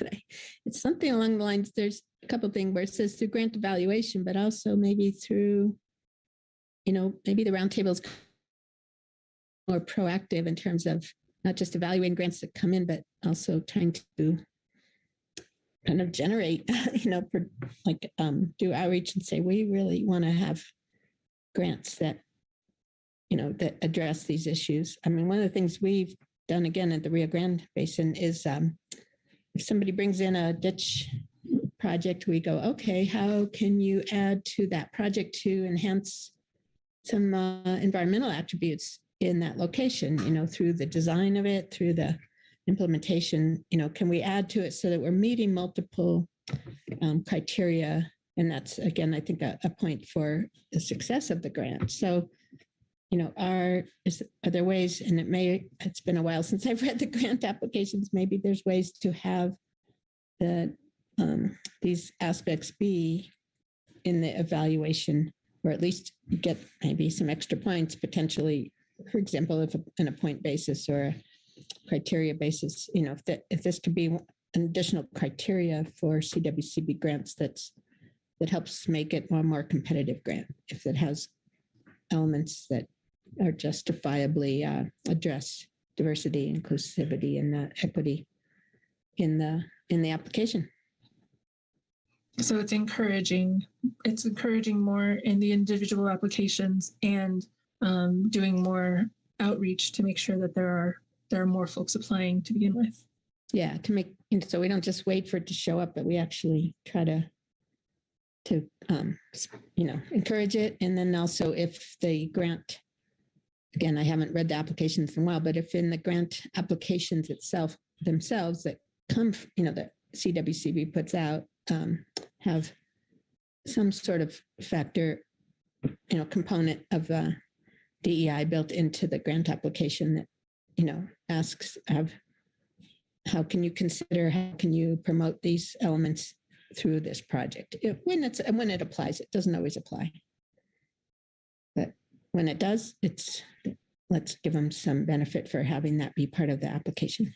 it's something along the lines, there's a couple of things where it says through grant evaluation, but also maybe through, maybe the roundtable is more proactive in terms of not just evaluating grants that come in, but also trying to kind of generate, do outreach and say, we really want to have grants that, that address these issues. I mean, one of the things we've done again at the Rio Grande Basin is if somebody brings in a ditch project, we go, okay, how can you add to that project to enhance some environmental attributes in that location, through the design of it, through the implementation, can we add to it so that we're meeting multiple criteria? And that's, again, I think a point for the success of the grant. So, are there ways, and it's been a while since I've read the grant applications, maybe there's ways to have these aspects be in the evaluation, or at least get maybe some extra points potentially, for example, if on a point basis or a criteria basis, if this could be an additional criteria for CWCB grants that helps make it a more competitive grant, if it has elements that are justifiably address diversity, inclusivity, and equity in the application. So it's encouraging more in the individual applications and doing more outreach to make sure that there are more folks applying to begin with. Yeah, to make, so we don't just wait for it to show up, but we actually try to encourage it. And then also, if the grant, again, I haven't read the applications in a while, but if in the grant applications themselves that come, that CWCB puts out, have some sort of factor, component of DEI built into the grant application that, asks how can you promote these elements through this project? When it applies, it doesn't always apply. But when it does, let's give them some benefit for having that be part of the application.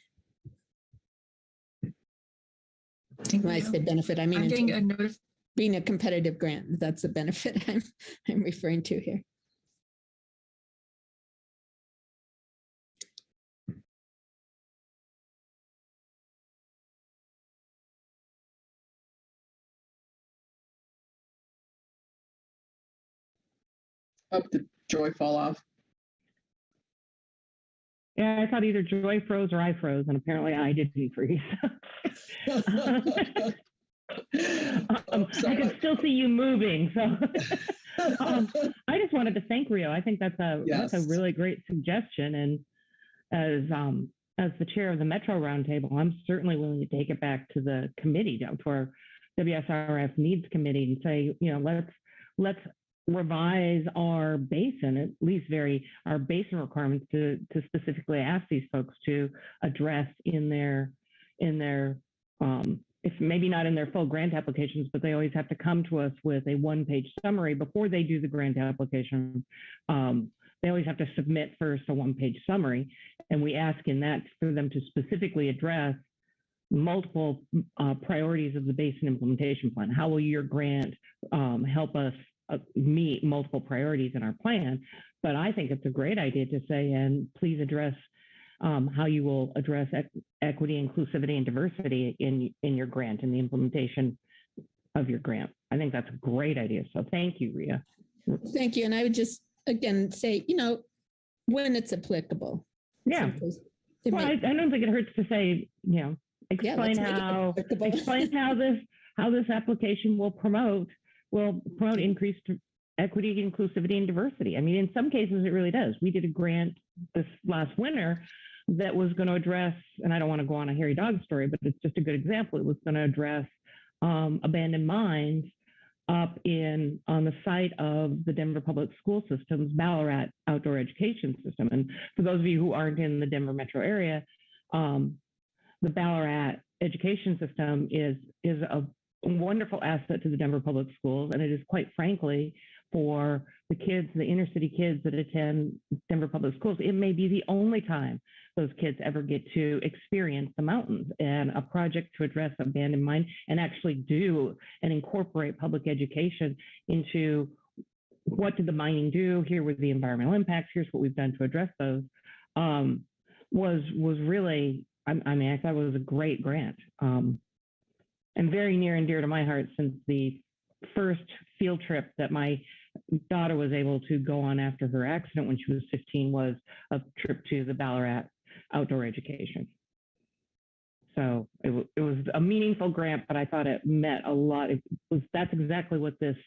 When I say benefit, I mean, I'm getting a notice. Being a competitive grant, that's the benefit I'm referring to here. Oh, did Joy fall off? Yeah, I thought either Joy froze or I froze, and apparently I didn't freeze. I can still see you moving, so I just wanted to thank Rio. I think that's a really great suggestion, and as the chair of the Metro Roundtable, I'm certainly willing to take it back to the committee, to our WSRF Needs Committee, and say, let's revise our basin, at least our basin requirements to specifically ask these folks to address in their if maybe not in their full grant applications, but they always have to come to us with a one-page summary before they do the grant application. They always have to submit first a one-page summary, and we ask in that for them to specifically address multiple priorities of the basin implementation plan. How will your grant help us meet multiple priorities in our plan? But I think it's a great idea to say, and please address how you will address equity, inclusivity, and diversity in your grant and the implementation of your grant. I think that's a great idea. So thank you, Ria. Thank you. And I would just, again, say, when it's applicable. Yeah. Well, I don't think it hurts to say, explain how this application will promote increased equity, inclusivity, and diversity. I mean, in some cases, it really does. We did a grant this last winter that was going to address, and I don't want to go on a hairy dog story, but it's just a good example. It was going to address abandoned mines up on the site of the Denver Public School System's Ballarat Outdoor Education System. And for those of you who aren't in the Denver metro area, the Ballarat Education System is a wonderful asset to the Denver Public Schools, and it is quite frankly, for the kids, the inner city kids that attend Denver Public Schools, it may be the only time those kids ever get to experience the mountains. And a project to address abandoned mine and actually do and incorporate public education into what did the mining do, here were the environmental impacts, here's what we've done to address those, was really, I thought it was a great grant. and very near and dear to my heart since the first field trip that my daughter was able to go on after her accident when she was 15 was a trip to the Ballarat outdoor education. So it was a meaningful grant, but I thought it met a lot. That's exactly what this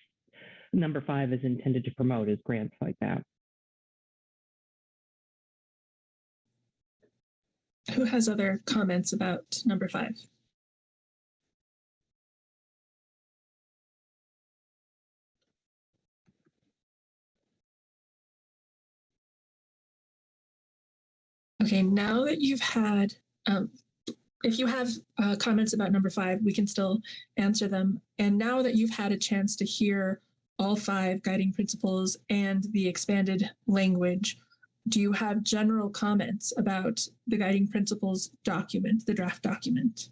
number 5 is intended to promote, is grants like that. Who has other comments about number 5? Okay, now that you've had, if you have comments about number 5, we can still answer them. And now that you've had a chance to hear all 5 guiding principles and the expanded language, do you have general comments about the guiding principles document, the draft document?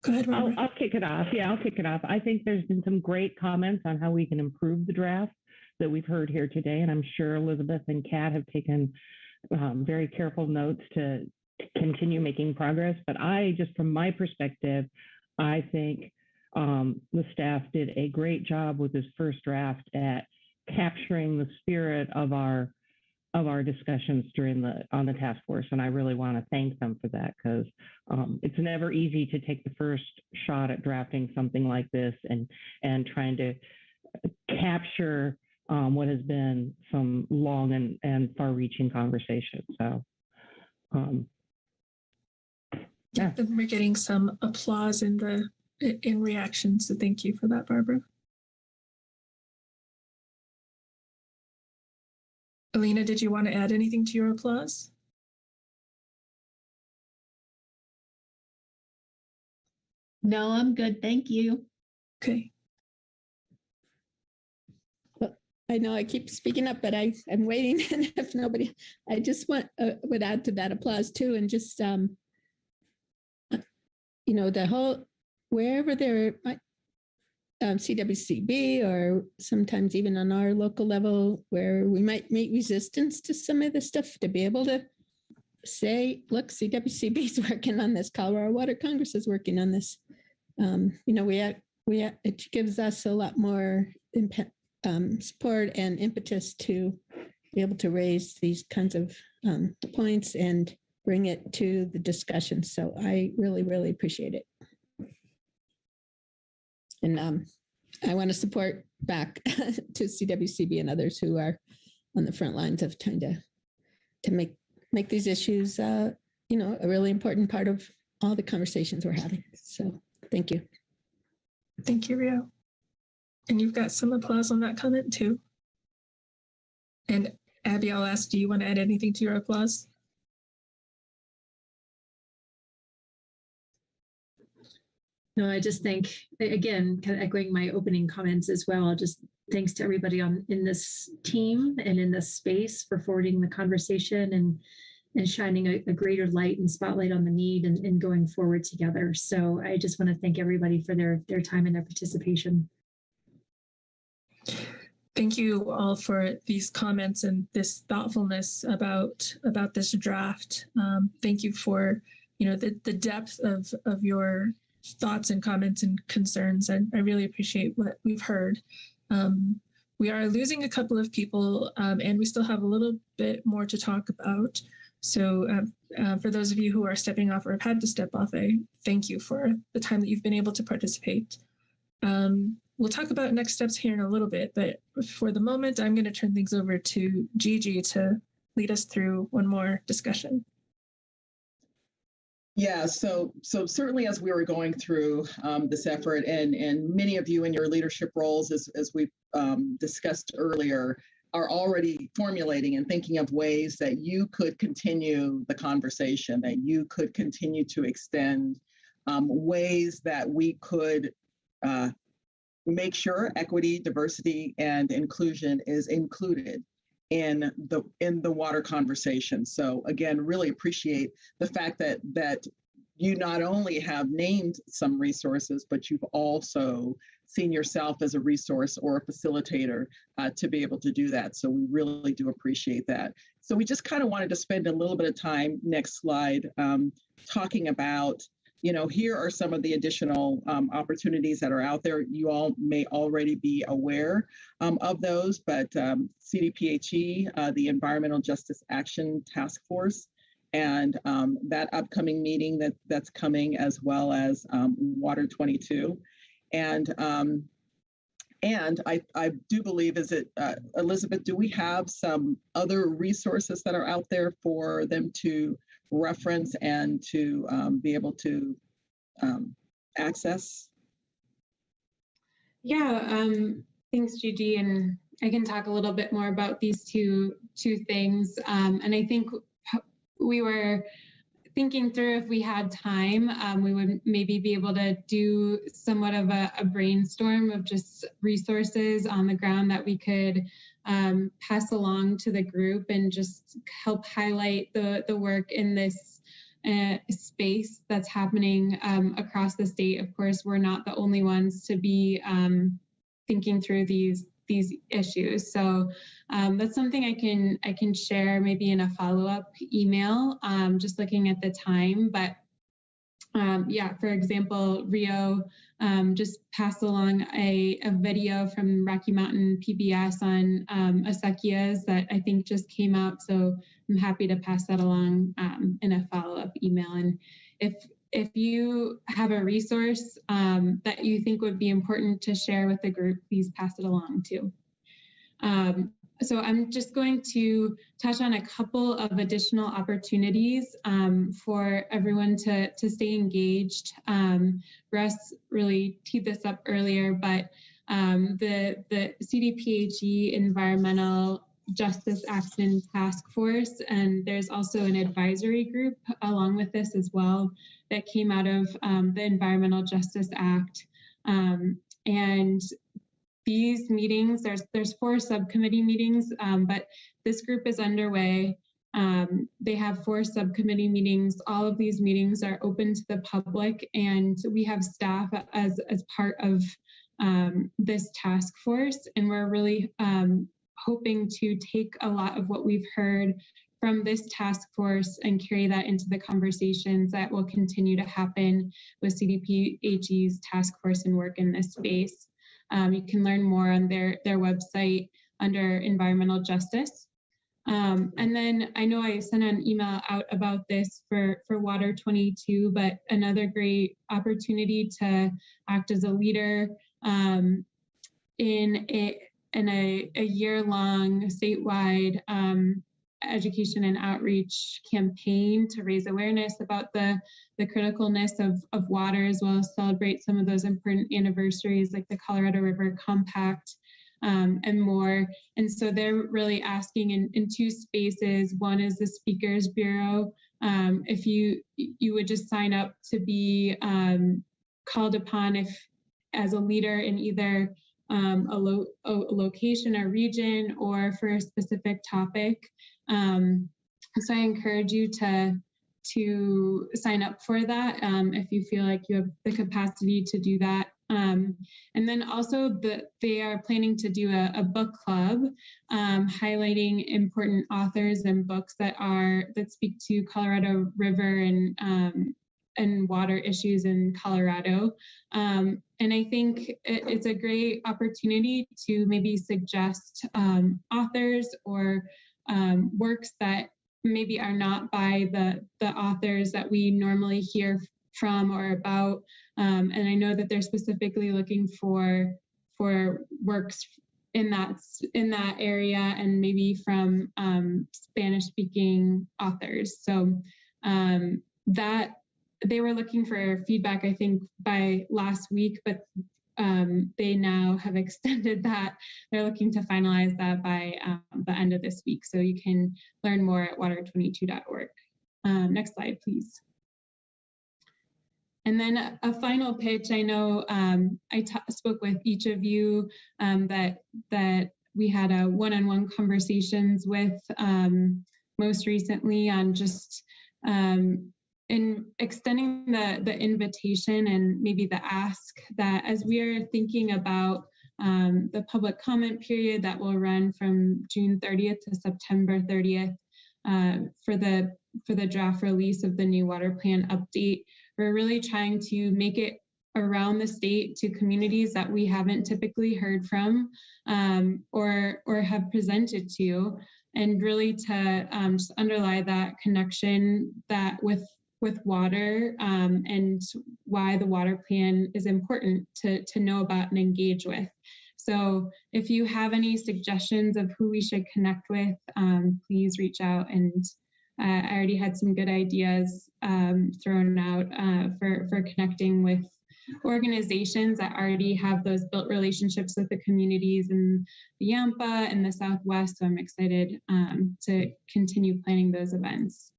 Go ahead, Barbara. I'll kick it off. Yeah, I'll kick it off. I think there's been some great comments on how we can improve the draft that we've heard here today, and I'm sure Elizabeth and Kat have taken very careful notes to continue making progress. But I, just from my perspective, I think the staff did a great job with this first draft at capturing the spirit of our discussions on the task force, and I really want to thank them for that, because it's never easy to take the first shot at drafting something like this and trying to capture what has been some long and far-reaching conversations. So, yeah, we're getting some applause in reaction. So thank you for that, Barbara. Alina, did you want to add anything to your applause? No, I'm good. Thank you. Okay. Well, I know I keep speaking up, but I'm waiting. And if nobody, I just would add to that applause too. And just, the whole, wherever there might, CWCB, or sometimes even on our local level where we might meet resistance to some of the stuff, to be able to say, look, CWCB is working on this, Colorado Water Congress is working on this. It gives us a lot more support and impetus to be able to raise these kinds of points and bring it to the discussion. So I really, really appreciate it. And I want to support back to CWCB and others who are on the front lines of trying to make these issues, a really important part of all the conversations we're having. So thank you. Thank you, Rio. And you've got some applause on that comment too. And Abby, I'll ask, do you want to add anything to your applause? No, I just think, again, kind of echoing my opening comments as well, just thanks to everybody in this team and in this space for forwarding the conversation and shining a greater light and spotlight on the need and going forward together. So I just want to thank everybody for their time and their participation. Thank you all for these comments and this thoughtfulness about this draft. Thank you for the depth of your thoughts and comments and concerns. I really appreciate what we've heard. We are losing a couple of people, and we still have a little bit more to talk about. So for those of you who are stepping off or have had to step off, I thank you for the time that you've been able to participate. We'll talk about next steps here in a little bit, but for the moment, I'm going to turn things over to Gigi to lead us through one more discussion. Yeah, so certainly as we were going through this effort, and many of you in your leadership roles, as we discussed earlier, are already formulating and thinking of ways that you could continue the conversation, that you could continue to extend, ways that we could make sure equity, diversity, and inclusion is included in the water conversation. So again, really appreciate the fact that you not only have named some resources, but you've also seen yourself as a resource or a facilitator to be able to do that. So we really do appreciate that. So we just kind of wanted to spend a little bit of time, next slide, talking about, here are some of the additional opportunities that are out there. You all may already be aware of those, but CDPHE, the Environmental Justice Action Task Force, and that upcoming meeting that's coming, as well as Water 22. And I do believe, is it, Elizabeth, do we have some other resources that are out there for them to reference and to be able to access? Yeah, thanks, Gigi. And I can talk a little bit more about these two things. And I think we were thinking through, if we had time, we would maybe be able to do somewhat of a brainstorm of just resources on the ground that we could pass along to the group and just help highlight the work in this space that's happening across the state. Of course, we're not the only ones to be thinking through these issues. So that's something I can share maybe in a follow-up email, just looking at the time. But yeah, for example, Rio just passed along a video from Rocky Mountain PBS on acequias that I think just came out. So I'm happy to pass that along in a follow-up email. And if you have a resource that you think would be important to share with the group, please pass it along too. So I'm just going to touch on a couple of additional opportunities for everyone to stay engaged. Russ really teed this up earlier, but the CDPHE Environmental Justice Action Task Force, and there's also an advisory group along with this as well that came out of the Environmental Justice Act. And these meetings, there's 4 subcommittee meetings, but this group is underway. They have 4 subcommittee meetings. All of these meetings are open to the public, and we have staff as part of this task force. And we're really hoping to take a lot of what we've heard from this task force and carry that into the conversations that will continue to happen with CDPHE's task force and work in this space. You can learn more on their website under environmental justice. And then I know I sent an email out about this for Water 22, but another great opportunity to act as a leader in a year-long statewide education and outreach campaign to raise awareness about the criticalness of water, as well as celebrate some of those important anniversaries like the Colorado River Compact and more. And so they're really asking in 2 spaces. One is the Speakers Bureau. If you would just sign up to be called upon as a leader in either a location or region or for a specific topic. So I encourage you to sign up for that if you feel like you have the capacity to do that. And then also they are planning to do a book club highlighting important authors and books that speak to Colorado River and water issues in Colorado. And I think it's a great opportunity to maybe suggest authors or works that maybe are not by the authors that we normally hear from or about. And I know that they're specifically looking for works in that area and maybe from Spanish-speaking authors. So that they were looking for feedback, I think, by last week, but they now have extended that. They're looking to finalize that by the end of this week. So you can learn more at water22.org. Next slide, please. And then a final pitch. I know I spoke with each of you that we had a one-on-one conversations with most recently on just in extending the invitation and maybe the ask that as we are thinking about the public comment period that will run from June 30th to September 30th for the draft release of the new water plan update, we're really trying to make it around the state to communities that we haven't typically heard from or have presented to, and really to just underlie that connection that with water and why the water plan is important to know about and engage with. So if you have any suggestions of who we should connect with, please reach out. And I already had some good ideas thrown out for connecting with organizations that already have those built relationships with the communities in the Yampa and the Southwest. So I'm excited to continue planning those events.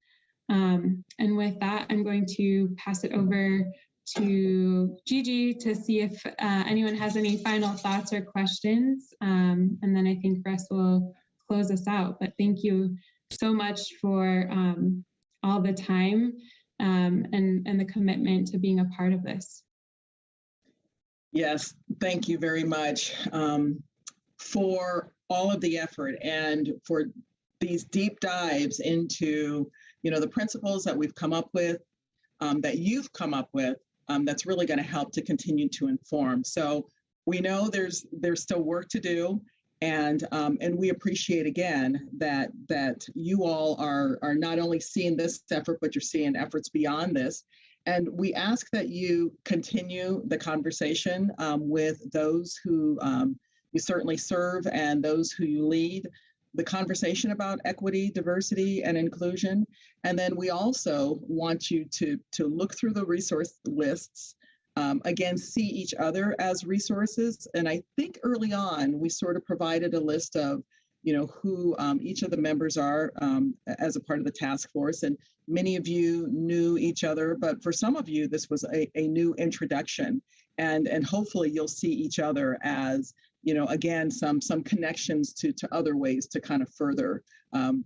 And with that, I'm going to pass it over to Gigi to see if anyone has any final thoughts or questions. And then I think Russ will close us out. But thank you so much for all the time and the commitment to being a part of this. Yes, thank you very much for all of the effort and for these deep dives into, the principles that we've come up with, that you've come up with, that's really going to help to continue to inform. So we know there's still work to do, and we appreciate again that you all are not only seeing this effort, but you're seeing efforts beyond this. And we ask that you continue the conversation with those who you certainly serve and those who you lead, the conversation about equity, diversity, and inclusion. And then we also want you to look through the resource lists, again, see each other as resources. And I think early on, we sort of provided a list of who each of the members are as a part of the task force. And many of you knew each other, but for some of you, this was a new introduction. And hopefully you'll see each other as, again, some connections to other ways to kind of further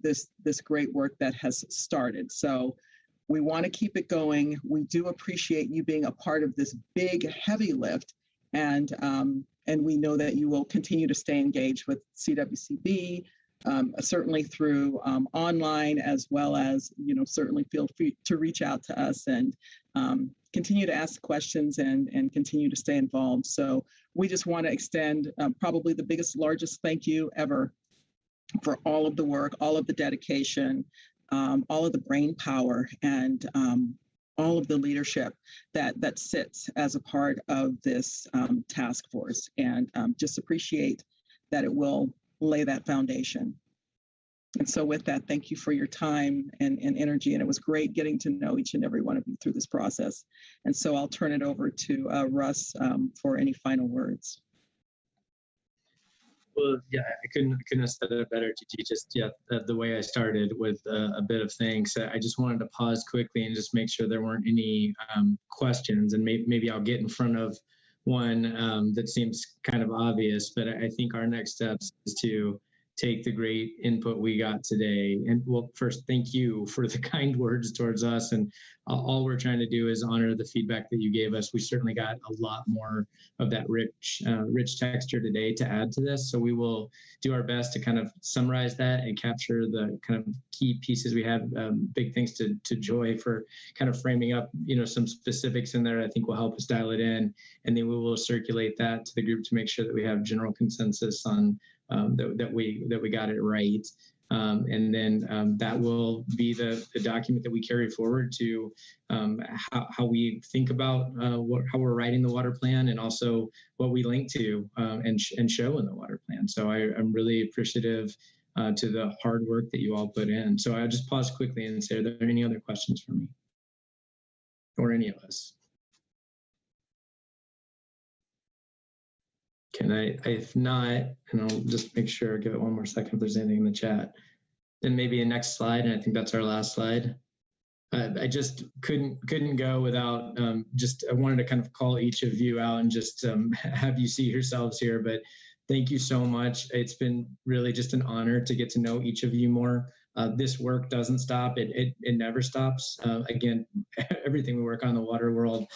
this great work that has started. So we want to keep it going. We do appreciate you being a part of this big, heavy lift. And we know that you will continue to stay engaged with CWCV, certainly through online, as well as, certainly feel free to reach out to us and continue to ask questions and continue to stay involved. So we just want to extend probably the largest thank you ever for all of the work, all of the dedication, all of the brain power, and all of the leadership that sits as a part of this task force, and just appreciate that it will lay that foundation. And so with that, thank you for your time and energy. And it was great getting to know each and every one of you through this process. And so I'll turn it over to Russ for any final words. Well, yeah, I couldn't have said it better, Gigi. Just the way I started with a bit of thanks. I just wanted to pause quickly and just make sure there weren't any questions, and maybe I'll get in front of one that seems kind of obvious, but I think our next steps is to take the great input we got today. And well, first, thank you for the kind words towards us. And all we're trying to do is honor the feedback that you gave us. We certainly got a lot more of that rich texture today to add to this. So we will do our best to kind of summarize that and capture the kind of key pieces. We have big thanks to Joy for kind of framing up, some specifics in there I think will help us dial it in. And then we will circulate that to the group to make sure that we have general consensus on that we got it right. And then that will be the document that we carry forward to how we think about how we're writing the water plan, and also what we link to and show in the water plan. So I'm really appreciative to the hard work that you all put in. So I'll just pause quickly and say, are there any other questions for me or any of us? Can if not, and I'll just make sure, give it one more second if there's anything in the chat. Then maybe a next slide, and I think that's our last slide. I just couldn't go without I wanted to kind of call each of you out and just have you see yourselves here. But thank you so much. It's been really just an honor to get to know each of you more. This work doesn't stop. It never stops. Again, everything we work on in the water world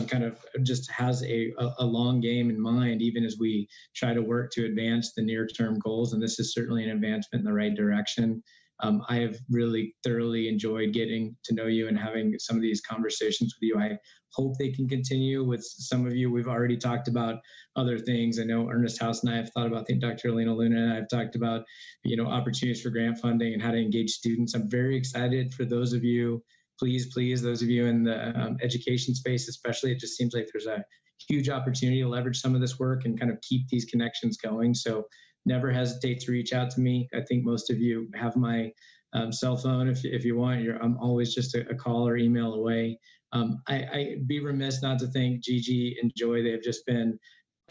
kind of just has a long game in mind, even as we try to work to advance the near-term goals. And this is certainly an advancement in the right direction. I have really thoroughly enjoyed getting to know you and having some of these conversations with you. I hope they can continue with some of you. We've already talked about other things. I know Ernest House and I have thought about things. Dr. Alina Luna and I have talked about, opportunities for grant funding and how to engage students. I'm very excited for those of you, please, those of you in the education space, especially. It just seems like there's a huge opportunity to leverage some of this work and kind of keep these connections going. So never hesitate to reach out to me. I think most of you have my cell phone. If you want, I'm always just a call or email away. I'd be remiss not to thank Gigi and Joy. They've just been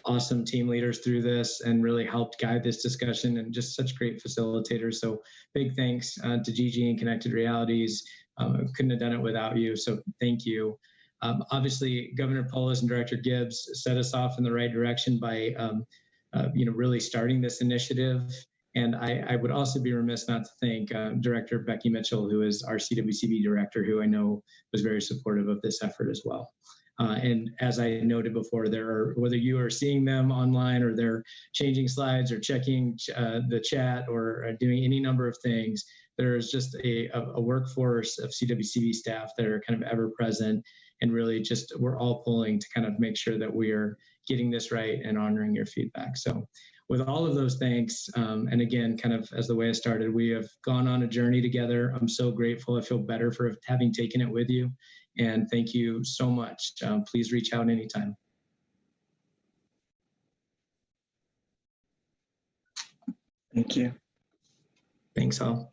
awesome team leaders through this and really helped guide this discussion and just such great facilitators. So big thanks to Gigi and Connected Realities. Couldn't have done it without you. So thank you. Obviously, Governor Polis and Director Gibbs set us off in the right direction by really starting this initiative. And I would also be remiss not to thank Director Becky Mitchell, who is our CWCV director, who I know was very supportive of this effort as well. And as I noted before, whether you are seeing them online or they're changing slides or checking the chat or doing any number of things, there's just a workforce of CWCV staff that are kind of ever present, and really just we're all pulling to kind of make sure that we are getting this right and honoring your feedback. So with all of those thanks, and again, kind of as the way I started, we have gone on a journey together. I'm so grateful. I feel better for having taken it with you. And thank you so much. Please reach out anytime. Thank you. Thanks all.